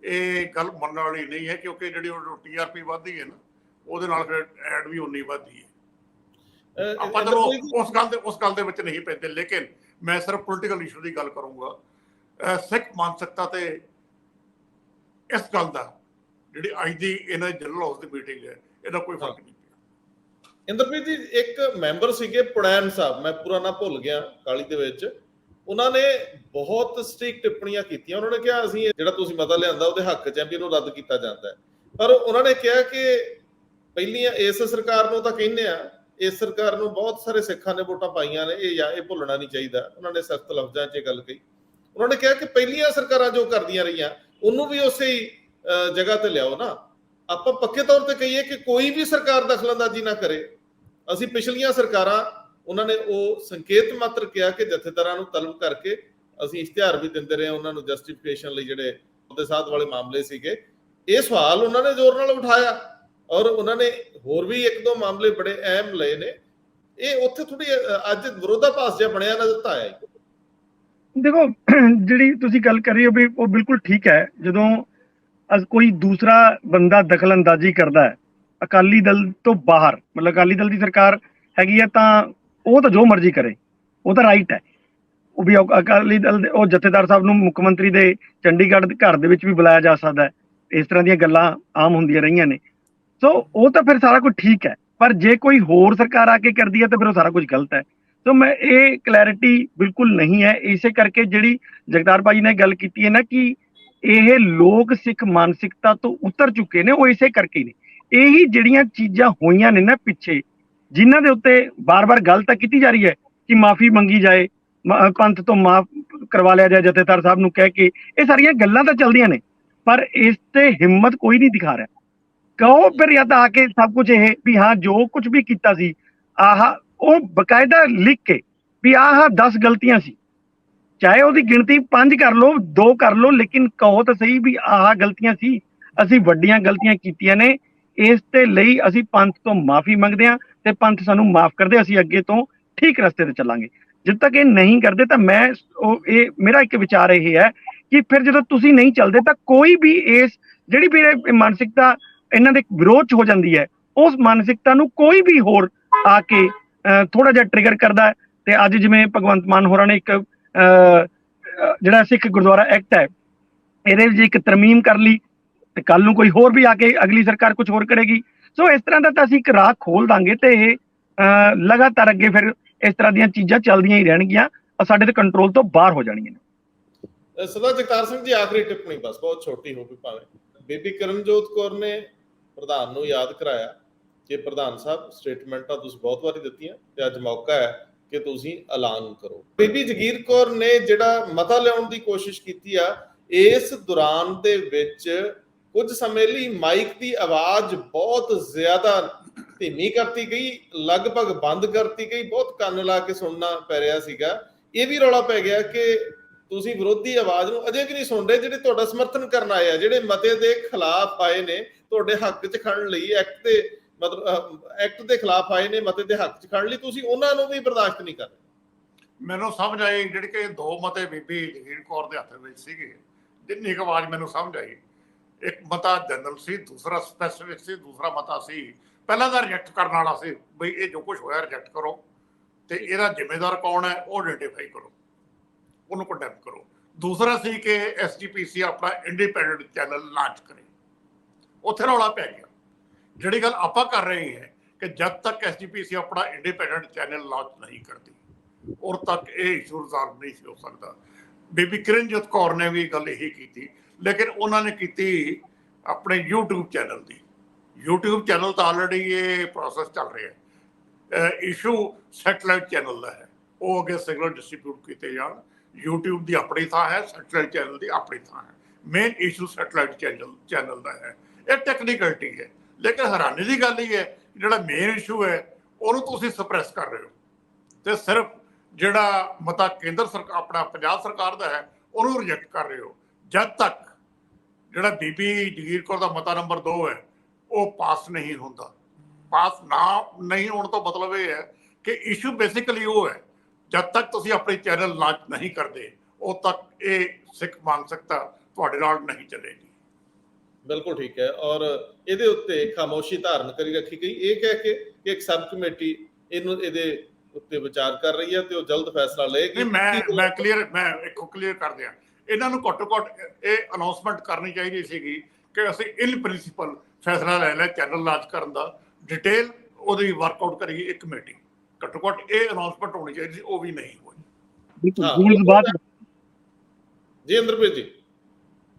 ਇਹ ਗੱਲ ਮੰਨਣ ਵਾਲੀ ਨਹੀਂ ਹੈ, ਕਿਉਂਕਿ ਜਿਹੜੀ ਉਹ TRP ਵੱਧਦੀ ਹੈ ਨਾ ਉਹਦੇ ਨਾਲ ਫਿਰ ਐਡ ਵੀ ਉਨੀ ਵੱਧਦੀ ਹੈ। ਆਪਾਂ ਚਲੋ ਉਸ ਗੱਲ ਦੇ ਵਿੱਚ ਨਹੀਂ ਪੈਂਦੇ, ਲੇਕਿਨ ਮੈਂ ਸਿਰਫ ਪੋਲੀਟੀਕਲ ਇਸ਼ੂ ਦੀ ਗੱਲ ਕਰੂੰਗਾ। ਸਿੱਖ ਮਾਨਸਿਕਤਾ ਤੇ ਇਸ ਗੱਲ ਦਾ ਜਿਹੜੀ ਅੱਜ ਦੀ ਇਹਨਾਂ ਦੀ ਜਨਰਲ ਹਾਊਸ ਦੀ ਮੀਟਿੰਗ ਹੈ ਇਹਦਾ ਕੋਈ ਫਰਕ ਨਹੀਂ ਪਿਆ। ਇੰਦਰਪ੍ਰੀਤ ਜੀ, ਇੱਕ ਮੈਂਬਰ ਸੀਗੇ ਪੁੜੈਨ ਸਾਹਿਬ, ਮੈਂ ਪੂਰਾ ਨਾ ਭੁੱਲ ਗਿਆ, ਕਾਲੀ ਦੇ ਵਿੱਚ ਉਹਨਾਂ ਨੇ ਬਹੁਤ ਸਟ੍ਰਿਕਟ ਟਿੱਪਣੀਆਂ ਕੀਤੀਆਂ। ਉਹਨਾਂ ਨੇ ਕਿਹਾ ਅਸੀਂ ਜਿਹੜਾ ਤੁਸੀਂ ਮਤਾ ਲਿਆਂਦਾ ਉਹਦੇ ਹੱਕ 'ਚ ਹੈ ਵੀ ਇਹਨੂੰ ਰੱਦ ਕੀਤਾ ਜਾਂਦਾ ਹੈ, ਪਰ ਉਹਨਾਂ ਨੇ ਕਿਹਾ ਕਿ ਪਹਿਲੀਆਂ ਇਸ ਸਰਕਾਰ ਨੂੰ ਤਾਂ ਕਹਿੰਦੇ ਆ, ਇਸ ਸਰਕਾਰ ਨੂੰ ਬਹੁਤ ਸਾਰੇ ਸਿੱਖਾਂ ਨੇ ਵੋਟਾਂ ਪਾਈਆਂ ਨੇ, ਇਹ ਭੁੱਲਣਾ ਨਹੀਂ ਚਾਹੀਦਾ। ਉਹਨਾਂ ਨੇ ਸਖਤ ਲਫ਼ਜ਼ਾਂ 'ਚ ਇਹ ਗੱਲ ਕਹੀ। ਉਹਨਾਂ ਨੇ ਕਿਹਾ ਕਿ ਪਹਿਲੀਆਂ ਸਰਕਾਰਾਂ ਜੋ ਕਰਦੀਆਂ ਰਹੀਆਂ ਉਹਨੂੰ ਵੀ ਉਸੇ ਹੀ ਜਗ੍ਹਾ ਤੇ ਲਿਆਓ ਨਾ। ਆਪਾਂ ਪੱਕੇ ਤੌਰ ਤੇ ਕਹੀਏ ਕਿ ਕੋਈ ਵੀ ਸਰਕਾਰ ਦਖਲਅੰਦਾਜ਼ੀ ਨਾ ਕਰੇ। ਅਸੀਂ ਪਿਛਲੀਆਂ ਸਰਕਾਰਾਂ, ਉਹਨਾਂ ਨੇ ਉਹ ਸੰਕੇਤ ਮਾਤਰ ਕਿਹਾ ਕਿ ਜਥੇਦਾਰਾਂ ਨੂੰ ਤਲਬ ਕਰਕੇ ਅਸੀਂ ਇਸ਼ਤਿਹਾਰ ਵੀ ਦਿੰਦੇ ਰਹੇ ਉਹਨਾਂ ਨੂੰ ਜਸਟੀਫਿਕੇਸ਼ਨ ਲਈ, ਜਿਹੜੇ ਉਹਦੇ ਸਾਥ ਵਾਲੇ ਮਾਮਲੇ ਸੀਗੇ। ਇਹ ਸਵਾਲ ਉਹਨਾਂ ਨੇ ਜ਼ੋਰ ਨਾਲ ਉਠਾਇਆ ਔਰ ਉਹਨਾਂ ਨੇ ਹੋਰ ਵੀ ਇੱਕ ਦੋ ਮਾਮਲੇ ਬੜੇ ਅਹਿਮ ਲਏ ਨੇ। ਇਹ ਉੱਥੇ ਥੋੜੀ ਅੱਜ ਵਿਰੋਧਾਭਾਸ ਜਿਹਾ ਬਣਿਆ ਨਜ਼ਰ ਤਾਂ ਆਇਆ। ਦੇਖੋ, ਜਿਹੜੀ ਤੁਸੀਂ ਗੱਲ ਕਰ ਰਹੇ ਹੋ ਵੀ ਉਹ ਬਿਲਕੁਲ ਠੀਕ ਹੈ। ਜਦੋਂ ਕੋਈ ਦੂਸਰਾ ਬੰਦਾ ਦਖਲ ਅੰਦਾਜ਼ੀ ਕਰਦਾ ਹੈ ਅਕਾਲੀ ਦਲ ਤੋਂ ਬਾਹਰ, ਮਤਲਬ ਅਕਾਲੀ ਦਲ ਦੀ ਸਰਕਾਰ ਹੈਗੀ ਹੈ ਤਾਂ ਉਹ ਤਾਂ ਜੋ ਮਰਜ਼ੀ ਕਰੇ, ਉਹ ਤਾਂ ਰਾਈਟ ਹੈ। ਉਹ ਵੀ ਅਕਾਲੀ ਦਲ ਦੇ ਉਹ ਜਥੇਦਾਰ ਸਾਹਿਬ ਨੂੰ ਮੁੱਖ ਮੰਤਰੀ ਦੇ ਚੰਡੀਗੜ੍ਹ ਦੇ ਘਰ ਦੇ ਵਿੱਚ ਵੀ ਬੁਲਾਇਆ ਜਾ ਸਕਦਾ ਹੈ। ਇਸ ਤਰ੍ਹਾਂ ਦੀਆਂ ਗੱਲਾਂ ਆਮ ਹੁੰਦੀਆਂ ਰਹੀਆਂ ਨੇ। ਸੋ ਉਹ ਤਾਂ ਫਿਰ ਸਾਰਾ ਕੁਝ ਠੀਕ ਹੈ, ਪਰ ਜੇ ਕੋਈ ਹੋਰ ਸਰਕਾਰ ਆ ਕੇ ਕਰਦੀ ਹੈ ਤਾਂ ਫਿਰ ਉਹ ਸਾਰਾ ਕੁਝ ਗਲਤ ਹੈ। ਸੋ ਮੈਂ ਇਹ ਕਲੈਰਿਟੀ ਬਿਲਕੁਲ ਨਹੀਂ ਹੈ। ਇਸੇ ਕਰਕੇ ਜਿਹੜੀ ਜਗਤਾਰ ਭਾਜੀ ਨੇ ਗੱਲ ਕੀਤੀ ਹੈ ਨਾ ਕਿ ਇਹ ਲੋਕ ਸਿੱਖ ਮਾਨਸਿਕਤਾ ਤੋਂ ਉਤਰ ਚੁੱਕੇ ਨੇ, ਉਹ ਇਸੇ ਕਰਕੇ ਨੇ। ਇਹੀ ਜਿਹੜੀਆਂ ਚੀਜ਼ਾਂ ਹੋਈਆਂ ਨੇ ਨਾ ਪਿੱਛੇ, ਜਿਨ੍ਹਾਂ ਦੇ ਉੱਤੇ ਬਾਰ-ਬਾਰ ਗੱਲ ਤਾਂ ਕੀਤੀ ਜਾ ਰਹੀ ਹੈ ਕਿ ਮਾਫੀ ਮੰਗੀ ਜਾਏ, ਪੰਥ ਤੋਂ ਮਾਫ ਕਰਵਾ ਲਿਆ ਜਾਏ ਜਥੇਦਾਰ ਸਾਹਿਬ ਨੂੰ ਕਹਿ ਕੇ, ਇਹ ਸਾਰੀਆਂ ਗੱਲਾਂ ਤਾਂ ਚੱਲਦੀਆਂ ਨੇ, ਪਰ ਇਸ ਤੇ ਹਿੰਮਤ ਕੋਈ ਨਹੀਂ ਦਿਖਾ ਰਿਹਾ। ਕਹੋ ਫਿਰ ਜਾਂ ਤਾਂ ਆ ਕੇ ਸਭ ਕੁਝ ਇਹ ਵੀ ਹਾਂ ਜੋ ਕੁਝ ਵੀ ਕੀਤਾ ਸੀ ਉਹ ਬਕਾਇਦਾ ਲਿਖ ਕੇ ਵੀ ਆਹ 10 ਗਲਤੀਆਂ ਸੀ, ਚਾਹੇ ਉਹਦੀ ਗਿਣਤੀ 5 ਕਰ ਲਓ 2 ਕਰ ਲਓ, ਲੇਕਿਨ ਕਹੋ ਤਾਂ ਸਹੀ ਵੀ ਆਹ ਗਲਤੀਆਂ ਸੀ, ਅਸੀਂ ਵੱਡੀਆਂ ਗਲਤੀਆਂ ਕੀਤੀਆਂ ਨੇ, ਇਸ ਤੇ ਲਈ ਅਸੀਂ ਪੰਥ ਤੋਂ ਮਾਫੀ ਮੰਗਦੇ ਹਾਂ ਤੇ ਪੰਥ ਸਾਨੂੰ ਮਾਫ ਕਰਦੇ, ਅਸੀਂ ਅੱਗੇ ਤੋਂ ਠੀਕ ਰਸਤੇ ਤੇ ਚੱਲਾਂਗੇ। ਜਦ ਤੱਕ ਇਹ ਨਹੀਂ ਕਰਦੇ ਤਾਂ ਮੇਰਾ ਇੱਕ ਵਿਚਾਰ ਇਹ ਹੈ ਕਿ ਫਿਰ ਜਦੋਂ ਤੁਸੀਂ ਨਹੀਂ ਚੱਲਦੇ ਤਾਂ ਕੋਈ ਵੀ ਇਸ ਜਿਹੜੀ ਵੀ ਮਾਨਸਿਕਤਾ ਇਹਨਾਂ ਦੇ ਵਿਰੋਧ 'ਚ ਹੋ ਜਾਂਦੀ ਹੈ, ਉਸ ਮਾਨਸਿਕਤਾ ਨੂੰ ਕੋਈ ਵੀ ਹੋਰ ਆ ਕੇ ਥੋੜਾ ਜਿਹਾ ਟ੍ਰਿਗਰ ਕਰਦਾ ਹੈ। ਤੇ ਅੱਜ ਜਿਵੇਂ ਭਗਵੰਤ ਮਾਨ ਹੋਰਾਂ ਨੇ ਇੱਕ ਜਿਹੜਾ ਸਿੱਖ ਗੁਰਦੁਆਰਾ ਐਕਟ ਹੈ ਇਹਦੇ ਵਿੱਚ ਇੱਕ ਤਰਮੀਮ ਕਰ ਲਈ, ਤੇ ਕੱਲ ਨੂੰ ਕੋਈ ਹੋਰ ਵੀ ਆ ਕੇ ਅਗਲੀ ਸਰਕਾਰ ਕੁਝ ਹੋਰ ਕਰੇਗੀ। ਸੋ ਇਸ ਤਰ੍ਹਾਂ ਦਾ ਤਾਂ ਅਸੀਂ ਇੱਕ ਰਾਹ ਖੋਲ ਦਾਂਗੇ ਤੇ ਇਹ ਲਗਾਤਾਰ ਅੱਗੇ ਫਿਰ ਇਸ ਤਰ੍ਹਾਂ ਦੀਆਂ ਚੀਜ਼ਾਂ ਚੱਲਦੀਆਂ ਹੀ ਰਹਿਣਗੀਆਂ, ਸਾਡੇ ਤੇ ਕੰਟਰੋਲ ਤੋਂ ਬਾਹਰ ਹੋ ਜਾਣਗੀਆਂ ਨੇ। ਸਰਦਾਰ ਜਗਤਾਰ ਸਿੰਘ ਜੀ, ਆਖਰੀ ਟਿੱਪਣੀ ਬਸ, ਬਹੁਤ ਛੋਟੀ ਹੋਵੇ ਭਾਵੇਂ। ਬੀਬੀ ਕਰਨਜੋਤ ਕੌਰ ਨੇ ਪ੍ਰਧਾਨ ਨੂੰ ਯਾਦ ਕਰਾਇਆ ਕਿ ਪ੍ਰਧਾਨ ਸਾਹਿਬ ਸਟੇਟਮੈਂਟਾਂ ਤੁਸੀਂ ਬਹੁਤ ਵਾਰੀ ਦਿੱਤੀਆਂ ਤੇ ਅੱਜ ਮੌਕਾ ਹੈ ਕਿ ਤੁਸੀਂ ਐਲਾਨ ਕਰੋ। ਬੀਬੀ ਜਗੀਰ ਕੌਰ ਨੇ ਜਿਹੜਾ ਮਤਾ ਲਿਆਉਣ ਦੀ ਕੋਸ਼ਿਸ਼ ਕੀਤੀ ਆ, ਇਸ ਦੌਰਾਨ ਦੇ ਵਿੱਚ ਕੁਝ ਸਮੇਂ ਲਈ ਮਾਈਕ ਦੀ ਆਵਾਜ਼ ਬਹੁਤ ਜ਼ਿਆਦਾ ਧੀਮੀ ਕਰਤੀ ਗਈ, ਲਗਭਗ ਬੰਦ ਕਰਤੀ ਗਈ, ਬਹੁਤ ਕੰਨ ਲਾ ਕੇ ਸੁਣਨਾ ਪੈ ਰਿਹਾ ਸੀਗਾ। ਇਹ ਵੀ ਰੌਲਾ ਪੈ ਗਿਆ ਕਿ ਤੁਸੀਂ ਵਿਰੋਧੀ ਆਵਾਜ਼ ਨੂੰ ਅਜੇ ਵੀ ਨਹੀਂ ਸੁਣ ਰਹੇ, ਜਿਹੜੇ ਤੁਹਾਡਾ ਸਮਰਥਨ ਕਰਨ ਆਏ ਆ, ਜਿਹੜੇ ਮਤੇ ਦੇ ਖਿਲਾਫ ਆਏ ਨੇ, ਤੁਹਾਡੇ ਹੱਕ 'ਚ ਖੜਨ ਲਈ, ਐਕਟ ਦੇ ਖਿਲਾਫ ਆਏ ਨੇ, ਮਤੇ ਦੇ ਹੱਕ 'ਚ ਖੜਨ ਲਈ, ਤੁਸੀਂ ਉਹਨਾਂ ਨੂੰ ਵੀ ਬਰਦਾਸ਼ਤ ਨਹੀਂ ਕਰ ਰਹੇ। ਮੈਨੂੰ ਸਮਝ ਆਈ ਜਿਹੜੇ ਕਿ 2 ਮਤੇ ਬੀਬੀ ਜਗੀਰ ਕੌਰ ਦੇ ਹੱਥ ਵਿੱਚ ਸੀਗੇ, ਜਿੰਨੀ ਕੁ ਆਵਾਜ਼ ਮੈਨੂੰ ਸਮਝ ਆਈ, ਇੱਕ ਮਤਾ ਜਨਰਲ ਸੀ, ਦੂਸਰਾ ਸਪੈਸੀਫਿਕ ਸੀ, ਦੂਸਰਾ ਮਤਾ ਸੀ ਪਹਿਲਾਂ ਦਾ ਰਿਜੈਕਟ ਕਰਨ ਵਾਲਾ ਸੀ, ਬਈ ਇਹ ਜੋ ਕੁਝ ਹੋਇਆ ਰਿਜੈਕਟ ਕਰੋ ਤੇ ਇਹਦਾ ਜ਼ਿੰਮੇਦਾਰ ਕੌਣ ਹੈ ਉਹ ਆਈਡੈਂਟੀਫਾਈ ਕਰੋ, ਉਹਨੂੰ ਕੰਡੈਮ ਕਰੋ। ਦੂਸਰਾ ਸੀ ਕਿ ਐਸਜੀਪੀਸੀ ਆਪਣਾ ਇੰਡੀਪੈਂਡੈਂਟ ਚੈਨਲ ਲਾਂਚ ਕਰੇ। ਉੱਥੇ ਰੌਲਾ ਪੈ ਗਿਆ। ਜਿਹੜੀ ਗੱਲ ਆਪਾਂ ਕਰ ਰਹੇ ਹਾਂ ਕਿ ਜਦ ਤੱਕ ਐਸਜੀਪੀਸੀ ਆਪਣਾ ਇੰਡੀਪੈਂਡੈਂਟ ਚੈਨਲ ਲਾਂਚ ਨਹੀਂ ਕਰਦੀ ਉਦੋਂ ਤੱਕ ਇਹ ਇਸ਼ੂ ਰਿਜ਼ਾਲਵ ਨਹੀਂ ਹੋ ਸਕਦਾ। ਬੀਬੀ ਕਿਰਨਜੋਤ ਕੌਰ ਨੇ ਵੀ ਗੱਲ ਇਹੀ ਕੀਤੀ, ਲੇਕਿਨ ਉਹਨਾਂ ਨੇ ਕੀਤੀ ਆਪਣੇ YouTube ਚੈਨਲ ਦੀ। YouTube ਚੈਨਲ ਤਾਂ ਆਲਰੇਡੀ ਇਹ ਪ੍ਰੋਸੈਸ ਚੱਲ ਰਿਹਾ ਹੈ। ਇਸ਼ੂ ਸੈਟਲਾਈਟ ਚੈਨਲ ਦਾ ਹੈ, ਉਹ ਅੱਗੇ ਸਿਗਨਲ ਡਿਸਟ੍ਰੀਬਿਊਟ ਕੀਤੇ ਜਾਣ। YouTube ਦੀ ਆਪਣੀ ਥਾਂ ਹੈ, ਸੈਟਲਾਈਟ ਚੈਨਲ ਦੀ ਆਪਣੀ ਥਾਂ ਹੈ। ਮੇਨ ਇਸ਼ੂ ਸੈਟਲਾਈਟ ਚੈਨਲ ਦਾ ਹੈ। ਇਹ ਟੈਕਨੀਕਲਿਟੀ ਹੈ, ਲੇਕਿਨ ਹੈਰਾਨੀ ਦੀ ਗੱਲ ਇਹ ਹੈ ਜਿਹੜਾ ਮੇਨ ਇਸ਼ੂ ਹੈ ਉਹਨੂੰ ਤੁਸੀਂ ਸਪਰੈਸ ਕਰ ਰਹੇ ਹੋ ਤੇ ਸਿਰਫ ਜਿਹੜਾ ਮਤਾ ਕੇਂਦਰ ਸਰਕਾਰ ਆਪਣਾ ਪੰਜਾਬ ਸਰਕਾਰ ਦਾ ਹੈ ਉਹਨੂੰ ਰਿਜੈਕਟ ਕਰ ਰਹੇ ਹੋ। ਜਦ ਤੱਕ ਜਿਹੜਾ ਬੀਬੀ ਜਗੀਰ ਕੌਰ ਦਾ ਮਤਾ ਨੰਬਰ 2 ਹੈ ਉਹ ਪਾਸ ਨਹੀਂ ਹੁੰਦਾ। ਪਾਸ ਨਹੀਂ ਹੋਣ ਤੋਂ ਮਤਲਬ ਇਹ ਹੈ ਕਿ ਇਸ਼ੂ ਬੇਸਿਕਲੀ ਉਹ ਹੈ, ਜਦ ਤੱਕ ਤੁਸੀਂ ਆਪਣੀ ਚੈਨਲ ਲਾਂਚ ਨਹੀਂ ਕਰਦੇ ਉਦੋਂ ਤੱਕ ਇਹ ਸਿੱਖ ਮਾਨਸਿਕਤਾ ਤੁਹਾਡੇ ਨਾਲ ਨਹੀਂ ਚੱਲੇਗੀ। ਬਿਲਕੁਲ ਠੀਕ ਹੈ। ਔਰ ਇਹਦੇ ਉੱਤੇ ਖਾਮੋਸ਼ੀ ਧਾਰਨ ਕਰੀ ਰੱਖੀ ਗਈ, ਇਹ ਕਹਿ ਕੇ ਕਿ ਇੱਕ ਸਬ ਕਮੇਟੀ ਇਹਦੇ ਉੱਤੇ ਵਿਚਾਰ ਕਰ ਰਹੀ ਹੈ ਤੇ ਉਹ ਜਲਦ ਫੈਸਲਾ ਲਏਗੀ। ਮੈਂ ਕਲੀਅਰ ਕਰ ਦਿਆਂ, ਇਹਨਾਂ ਨੂੰ ਘੱਟੋ ਘੱਟ ਇਹ ਅਨਾਉਂਸਮੈਂਟ ਕਰਨੀ ਚਾਹੀਦੀ ਸੀਗੀ ਕਿ ਅਸੀਂ ਇਨ ਪ੍ਰਿੰਸੀਪਲ ਫੈਸਲਾ ਲੈ ਲਿਆ ਚੈਨਲ ਲਾਂਚ ਕਰਨ ਦਾ, ਡਿਟੇਲ ਉਹਦੀ ਵਰਕਆਊਟ ਕਰੀਏ ਇੱਕ ਕਮੇਟੀ। ਘੱਟੋ ਘੱਟ ਇਹ ਅਨਾਉਂਸਮੈਂਟ ਹੋਣੀ ਚਾਹੀਦੀ ਸੀ, ਉਹ ਵੀ ਨਹੀਂ ਹੋਈ। ਜੀ ਇੰਦਰਪ੍ਰੀਤ ਜੀ।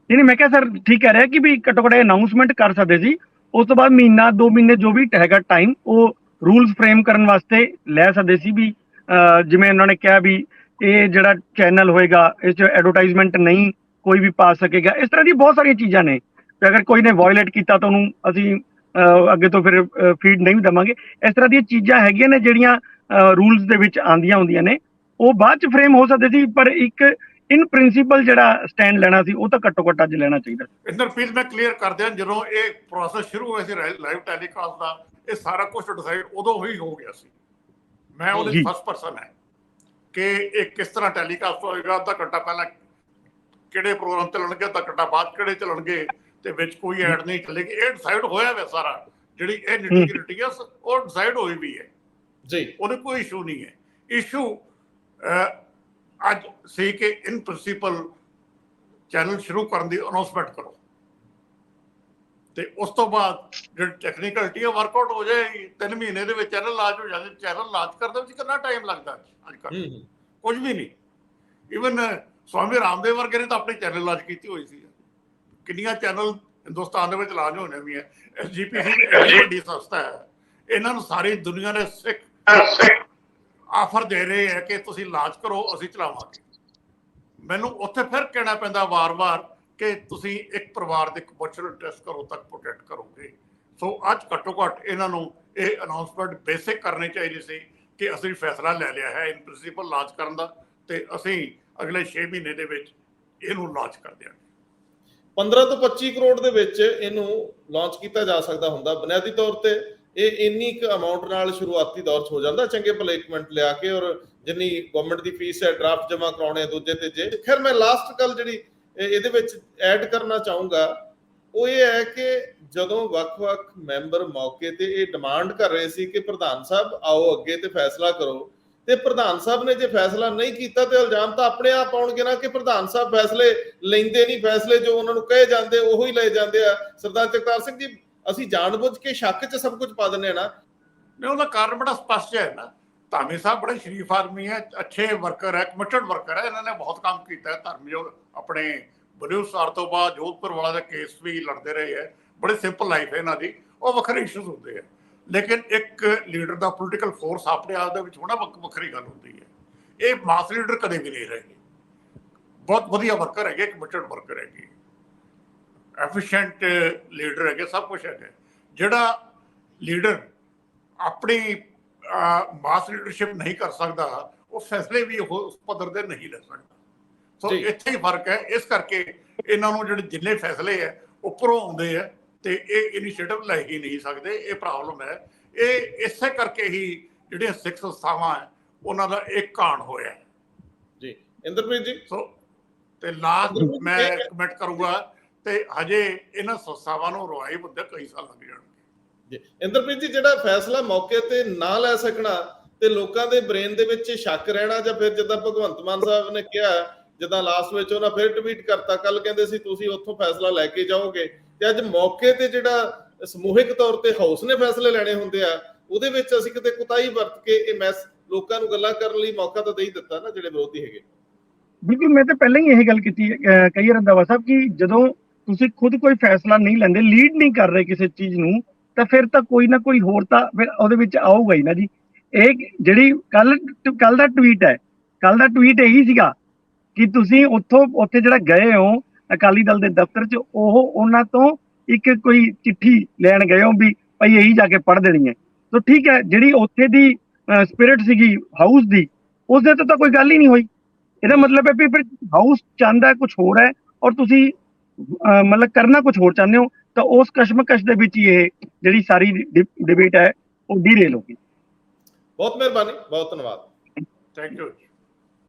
ਨਹੀਂ ਮੈਂ ਕਿਹਾ ਸਰ ਠੀਕ ਕਹਿ ਰਿਹਾ ਕਿ ਵੀ ਘੱਟੋ ਘੱਟ ਅਨਾਉਂਸਮੈਂਟ ਕਰ ਸਕਦੇ ਸੀ, ਉਸ ਤੋਂ ਬਾਅਦ ਮਹੀਨਾ 2 ਮਹੀਨੇ ਜੋ ਵੀ ਹੈਗਾ ਟਾਈਮ ਉਹ ਰੂਲਸ ਫਰੇਮ ਕਰਨ ਵਾਸਤੇ ਲੈ ਸਕਦੇ ਸੀ। ਵੀ ਜਿਵੇਂ ਉਹਨਾਂ ਨੇ ਕਿਹਾ ਵੀ ਇਹ ਜਿਹੜਾ ਚੈਨਲ ਹੋਏਗਾ ਇਸ 'ਚ ਐਡਵਰਟਾਈਜ਼ਮੈਂਟ ਨਹੀਂ ਕੋਈ ਵੀ ਪਾ ਸਕੇਗਾ। ਇਸ ਤਰ੍ਹਾਂ ਦੀ ਬਹੁਤ ਸਾਰੀਆਂ ਚੀਜ਼ਾਂ ਨੇ, ਅਗਰ ਕੋਈ ਨੇ ਵਾਇਲੇਟ ਕੀਤਾ ਤਾਂ ਉਹਨੂੰ ਅਸੀਂ ਅੱਗੇ ਤੋਂ ਫਿਰ ਫੀਡ ਨਹੀਂ ਦੇਵਾਂਗੇ। ਇਸ ਤਰ੍ਹਾਂ ਦੀਆਂ ਚੀਜ਼ਾਂ ਹੈਗੀਆਂ ਨੇ ਜਿਹੜੀਆਂ ਰੂਲਸ ਦੇ ਵਿੱਚ ਆਉਂਦੀਆਂ ਹੁੰਦੀਆਂ ਨੇ, ਉਹ ਬਾਅਦ 'ਚ ਫਰੇਮ ਹੋ ਸਕਦੇ ਸੀ, ਪਰ ਇੱਕ ਇਨ ਪ੍ਰਿੰਸੀਪਲ ਜਿਹੜਾ ਸਟੈਂਡ ਲੈਣਾ ਸੀ ਉਹ ਤਾਂ ਘੱਟੋ ਘੱਟ ਅੱਜ ਲੈਣਾ ਚਾਹੀਦਾ। ਇੰਦਰਪ੍ਰੀਤ ਮੈਂ ਕਲੀਅਰ ਕਰ ਦਿਆਂ, ਜਦੋਂ ਇਹ ਪ੍ਰੋਸੈਸ ਸ਼ੁਰੂ ਹੋਇਆ ਸੀ ਲਾਈਵ ਟੈਲੀਕਾਸਟ ਦਾ, ਇਹ ਸਾਰਾ ਕੁਝ ਡਿਸਾਈਡ ਉਦੋਂ ਹੀ ਹੋ ਗਿਆ ਸੀ। ਮੈਂ ਉਹਦੇ ਫਸਟ ਪਰਸਨ ਹੈ ਕਿ ਇਹ ਕਿਸ ਤਰ੍ਹਾਂ ਟੈਲੀਕਾਸਟ ਹੋਏਗਾ, ਅੱਧਾ ਘੰਟਾ ਪਹਿਲਾਂ ਕਿਹੜੇ ਪ੍ਰੋਗਰਾਮ ਚੱਲਣਗੇ, ਅੱਧਾ ਘੰਟਾ ਬਾਅਦ ਕਿਹੜੇ ਚੱਲਣਗੇ ਤੇ ਵਿੱਚ ਕੋਈ ਐਡ ਨਹੀਂ ਚੱਲੇਗੀ। ਇਹ ਡਿਸਾਈਡ ਹੋਇਆ ਵਾ ਸਾਰਾ, ਜਿਹੜੀ ਇਹ ਨਿਟੀ ਹੈ ਉਹ ਡਿਸਾਈਡ ਹੋਈ ਵੀ ਹੈ ਜੀ, ਉਹਦੇ ਕੋਈ ਇਸ਼ੂ ਨਹੀਂ ਹੈ। ਇਸ਼ੂ ਅੱਜ ਸੀ ਕਿ ਇਨ ਪ੍ਰਿੰਸੀਪਲ ਚੈਨਲ ਸ਼ੁਰੂ ਕਰਨ ਦੀ ਅਨਾਉਂਸਮੈਂਟ ਕਰੋ ਤੇ ਉਸ ਤੋਂ ਬਾਅਦ ਜਿਹੜੀ ਟੈਕਨੀਕਲਿਟੀ ਹੈ ਵਰਕਆਊਟ ਹੋ ਜਾਏਗੀ। 3 ਮਹੀਨੇ ਦੇ ਵਿੱਚ ਚੈਨਲ ਲਾਂਚ ਹੋ ਜਾਂਦੇ। ਚੈਨਲ ਲਾਂਚ ਕਰਦੇ ਵਿੱਚ ਕਿੰਨਾ ਟਾਈਮ ਲੱਗਦਾ ਅੱਜ ਕੱਲ੍ਹ? ਕੁਝ ਵੀ ਨਹੀਂ। ਈਵਨ ਸਵਾਮੀ ਰਾਮਦੇਵ ਵਰਗੇ ਨੇ ਤਾਂ ਆਪਣੀ ਚੈਨਲ ਲਾਂਚ ਕੀਤੀ ਹੋਈ ਸੀ। ਕਿੰਨੀਆਂ ਚੈਨਲ ਹਿੰਦੁਸਤਾਨ ਦੇ ਵਿੱਚ ਲਾਂਚ ਹੋਣੇ ਵੀ ਹੈ। ਐਸਜੀਪੀਸੀ ਵੀ ਐਡੀ ਵੱਡੀ ਸੰਸਥਾ ਹੈ, ਇਹਨਾਂ ਨੂੰ ਸਾਰੀ ਦੁਨੀਆ ਦੇ ਸਿੱਖ ਆਫਰ ਦੇ ਰਹੇ ਹੈ ਕਿ ਤੁਸੀਂ ਲਾਂਚ ਕਰੋ, ਅਸੀਂ ਚਲਾਵਾਂਗੇ। ਮੈਨੂੰ ਉੱਥੇ ਫਿਰ ਕਹਿਣਾ ਪੈਂਦਾ ਵਾਰ-ਵਾਰ ਕਿ ਤੁਸੀਂ ਇੱਕ ਪਰਿਵਾਰ ਦੇ ਕਮਰਸ਼ੀਅਲ ਇੰਟਰਸਟ ਕਰੋ ਤੱਕ ਪ੍ਰੋਟੈਕਟ ਕਰੋਗੇ। ਸੋ ਅੱਜ ਘੱਟੋ ਘੱਟ ਇਹਨਾਂ ਨੂੰ ਇਹ ਅਨਾਉਂਸਮੈਂਟ ਬੇਸਿਕ ਕਰਨੀ ਚਾਹੀਦੀ ਸੀ ਕਿ ਅਸੀਂ ਫੈਸਲਾ ਲੈ ਲਿਆ ਹੈ ਇਨ ਪ੍ਰਿੰਸੀਪਲ ਲਾਂਚ ਕਰਨ ਦਾ ਤੇ ਅਸੀਂ ਅਗਲੇ 6 ਮਹੀਨੇ ਦੇ ਵਿੱਚ ਇਹਨੂੰ ਲਾਂਚ ਕਰ ਦਿਆਂਗੇ। 15 ਤੋਂ 25 ਕਰੋੜ ਦੇ ਵਿੱਚ ਇਹਨੂੰ ਲਾਂਚ ਕੀਤਾ ਜਾ ਸਕਦਾ ਹੁੰਦਾ। ਬੁਨਿਆਦੀ ਤੌਰ ਤੇ ਇਹ ਇੰਨੀ ਕੁ ਅਮਾਉਂਟ ਨਾਲ ਸ਼ੁਰੂਆਤੀ ਦੌਰ 'ਚ ਹੋ ਜਾਂਦਾ, ਚੰਗੇ ਪਲੇਸਮੈਂਟ ਲਿਆ ਕੇ, ਔਰ ਜਿੰਨੀ ਗਵਰਨਮੈਂਟ ਦੀ ਫੀਸ ਹੈ ਡਰਾਫਟ ਜਮ੍ਹਾਂ ਕਰਾਉਣੇ ਦੂਜੇ ਤੀਜੇ। ਖੈਰ ਮੈਂ ਲਾਸਟ ਗੱਲ ਜਿਹੜੀ ਇਹਦੇ ਵਿੱਚ ਐਡ ਕਰਨਾ ਚਾਹੂੰਗਾ ਉਹ ਇਹ ਹੈ ਕਿ ਜਦੋਂ ਵੱਖ-ਵੱਖ ਮੈਂਬਰ ਮੌਕੇ ਤੇ ਇਹ ਡਿਮਾਂਡ ਕਰ ਰਹੇ ਸੀ ਕਿ ਪ੍ਰਧਾਨ ਸਾਹਿਬ ਆਓ ਅੱਗੇ ਤੇ ਫੈਸਲਾ ਕਰੋ, ਤੇ ਪ੍ਰਧਾਨ ਸਾਹਿਬ ਨੇ ਜੇ ਫੈਸਲਾ ਨਹੀਂ ਕੀਤਾ ਤੇ ਇਲਜ਼ਾਮ ਤਾਂ ਆਪਣੇ ਆਪ ਆਉਣਗੇ ਨਾ ਕਿ ਪ੍ਰਧਾਨ ਸਾਹਿਬ ਫੈਸਲੇ ਲੈਂਦੇ ਨਹੀਂ, ਫੈਸਲੇ ਜੋ ਉਹਨਾਂ ਨੂੰ ਕਹੇ ਜਾਂਦੇ ਉਹੀ ਲਏ ਜਾਂਦੇ ਆ। ਸਰਦਾਰ ਜਗਤਾਰ ਸਿੰਘ ਜੀ, ਅਸੀਂ ਜਾਣਬੁੱਝ ਕੇ ਸ਼ੱਕ 'ਚ ਸਭ ਕੁਝ ਪਾ ਦਿੰਦੇ ਆ ਨਾ? ਨਹੀਂ, ਉਹਦਾ ਕਾਰਨ ਬੜਾ ਸਪਸ਼ਟ ਹੈ ਨਾ। ਧਾਮੀ ਸਾਹਿਬ ਬੜੇ ਸ਼ਰੀਫ ਆਦਮੀ ਹੈ, ਅੱਛੇ ਵਰਕਰ ਹੈ, ਕਮਿਟਡ ਵਰਕਰ ਹੈ। ਇਹਨਾਂ ਨੇ ਬਹੁਤ ਕੰਮ ਕੀਤਾ ਹੈ ਧਰਮਯੋਗ। ਆਪਣੇ ਬਲੂਸਟਾਰ ਤੋਂ ਬਾਅਦ ਜੋਧਪੁਰ ਵਾਲਾ ਦਾ ਕੇਸ ਵੀ ਲੜਦੇ ਰਹੇ ਹੈ। ਬੜੇ ਸਿੰਪਲ ਲਾਈਫ ਹੈ ਇਹਨਾਂ ਦੀ। ਉਹ ਵੱਖਰੇ ਇਸ਼ੂਜ਼ ਹੁੰਦੇ ਆ, ਲੇਕਿਨ ਇੱਕ ਲੀਡਰ ਦਾ ਪੋਲੀਟੀਕਲ ਫੋਰਸ ਆਪਣੇ ਆਪ ਦੇ ਵਿੱਚ ਹੋਣਾ ਵੱਖਰੀ ਗੱਲ ਹੁੰਦੀ ਹੈ। ਇਹ ਮਾਸ ਲੀਡਰ ਕਦੇ ਵੀ ਨਹੀਂ ਰਹੇਗੇ। ਬਹੁਤ ਵਧੀਆ ਵਰਕਰ ਹੈਗੇ, ਕਮਿਟਡ ਵਰਕਰ ਹੈਗੇ, ਐਫੀਸ਼ੀਐਂਟ ਲੀਡਰ ਹੈਗੇ, ਸਭ ਕੁਛ ਹੈਗਾ। ਜਿਹੜਾ ਲੀਡਰ ਆਪਣੀ ਮਾਸ ਲੀਡਰਸ਼ਿਪ ਨਹੀਂ ਕਰ ਸਕਦਾ ਉਹ ਫੈਸਲੇ ਵੀ ਉਸ ਪੱਧਰ ਦੇ ਨਹੀਂ ਲੈ ਸਕਦਾ। ਸੋ ਇੱਥੇ ਹੀ ਫਰਕ ਹੈ। ਇਸ ਕਰਕੇ ਇਹਨਾਂ ਨੂੰ ਜਿਹੜੇ ਜਿੰਨੇ ਫੈਸਲੇ ਹੈ ਉੱਪਰੋਂ ਆਉਂਦੇ ਹੈ ਤੇ ਇਹ ਇਨੀਸ਼ੀਏਟਿਵ ਲੈ ਹੀ ਨਹੀਂ ਸਕਦੇ। ਇਹ ਪ੍ਰੋਬਲਮ ਹੈ। ਇਹ ਇਸੇ ਕਰਕੇ ਹੀ ਜਿਹੜੀਆਂ ਸਿੱਖ ਸੰਸਥਾਵਾਂ ਹੈ ਉਹਨਾਂ ਦਾ ਇੱਕ ਕਾਂਡ ਹੋਇਆ ਜੀ। ਇੰਦਰਪ੍ਰੀਤ ਜੀ, ਸੋ ਤੇ ਲਾਸਟ ਮੈਂ ਕਮੈਂਟ ਕਰੂੰਗਾ ਤੇ ਹਜੇ ਇਹਨਾਂ ਸੰਸਥਾਵਾਂ ਨੂੰ ਰਵਾਈ ਮੁੱਦੇ ਕਈ ਸਾਲ ਲੱਗ ਜਾਣਗੇ। ਜੀ ਇੰਦਰਪ੍ਰੀਤ ਜੀ, ਜਿਹੜਾ ਫੈਸਲਾ ਮੌਕੇ ਤੇ ਨਾ ਲੈ ਸਕਣਾ ਤੇ ਲੋਕਾਂ ਦੇ ਬ੍ਰੇਨ ਦੇ ਵਿੱਚ ਸ਼ੱਕ ਰਹਿਣਾ, ਜਾਂ ਫਿਰ ਜਿੱਦਾਂ ਭਗਵੰਤ ਮਾਨ ਸਾਹਿਬ ਨੇ ਕਿਹਾ, ਜਿੱਦਾਂ ਲਾਸਟ ਵਿੱਚ ਉਹਨਾਂ ਫਿਰ ਟਵੀਟ ਕਰਤਾ, ਕੱਲ ਕਹਿੰਦੇ ਸੀ ਤੁਸੀਂ ਉੱਥੋਂ ਫੈਸਲਾ ਲੈ ਕੇ ਜਾਓਗੇ, ਤੇ ਅੱਜ ਮੌਕੇ ਤੇ ਜਿਹੜਾ ਸਮੂਹਿਕ ਤੌਰ ਤੇ ਹਾਊਸ ਨੇ ਫੈਸਲੇ ਲੈਣੇ ਹੁੰਦੇ ਆ, ਉਹਦੇ ਵਿੱਚ ਅਸੀਂ ਕਿਤੇ ਕੁਤਾਹੀ ਵਰਤ ਕੇ ਇਹ ਮੈਸ ਲੋਕਾਂ ਨੂੰ ਗੱਲਾਂ ਕਰਨ ਲਈ ਮੌਕਾ ਤਾਂ ਦੇ ਹੀ ਦਿੱਤਾ ਨਾ ਜਿਹੜੇ ਵਿਰੋਧੀ ਹੈਗੇ। ਬਿਲਕੁਲ, ਮੈਂ ਤਾਂ ਪਹਿਲਾਂ ਹੀ ਇਹ ਗੱਲ ਕੀਤੀ ਕਈ ਰੰਧਾਵਾ ਸਾਹਿਬ ਕਿ ਜਦੋਂ ਤੁਸੀਂ ਖੁਦ ਕੋਈ ਫੈਸਲਾ ਨਹੀਂ ਲੈਂਦੇ, ਲੀਡ ਨਹੀਂ ਕਰ ਰਹੇ ਕਿਸੇ ਚੀਜ਼ ਨੂੰ, ਤਾਂ ਫਿਰ ਤਾਂ ਕੋਈ ਨਾ ਕੋਈ ਹੋਰ ਤਾਂ ਫਿਰ ਉਹਦੇ ਵਿੱਚ ਆਊਗਾ ਹੀ ਨਾ ਜੀ। ਇਹ ਜਿਹੜੀ ਕੱਲ ਦਾ ਟਵੀਟ ਇਹੀ ਸੀਗਾ ਕਿ ਤੁਸੀਂ ਉੱਥੇ ਜਿਹੜਾ ਗਏ ਹੋ ਅਕਾਲੀ ਦਲ ਦੇ ਦਫ਼ਤਰ 'ਚ, ਉਹਨਾਂ ਤੋਂ ਇੱਕ ਕੋਈ ਚਿੱਠੀ ਲੈਣ ਗਏ ਹੋ ਵੀ ਭਾਈ ਇਹੀ ਜਾ ਕੇ ਪੜ੍ਹ ਦੇਣੀ ਹੈ। ਤਾਂ ਠੀਕ ਹੈ, ਜਿਹੜੀ ਉੱਥੇ ਦੀ ਸਪਿਰਿਟ ਸੀਗੀ ਹਾਊਸ ਦੀ, ਉਸਦੇ ਤੋਂ ਤਾਂ ਕੋਈ ਗੱਲ ਹੀ ਨਹੀਂ ਹੋਈ। ਇਹਦਾ ਮਤਲਬ ਹੈ ਵੀ ਫਿਰ ਹਾਊਸ ਚਾਹੁੰਦਾ ਕੁਝ ਹੋਰ ਹੈ ਔਰ ਤੁਸੀਂ ਮਤਲਬ ਕਰਨਾ ਕੁਝ ਹੋਰ ਚਾਹੁੰਦੇ ਹੋ, ਤਾਂ ਉਸ ਕਸ਼ਮਕਸ਼ ਦੇ ਵਿੱਚ ਹੀ ਇਹ ਜਿਹੜੀ ਸਾਰੀ ਡਿਬੇਟ ਹੈ ਉਹ ਡੀਰੇਲ ਹੋ ਗਈ। ਬਹੁਤ ਮਿਹਰਬਾਨੀ, ਬਹੁਤ ਧੰਨਵਾਦ। Thank you.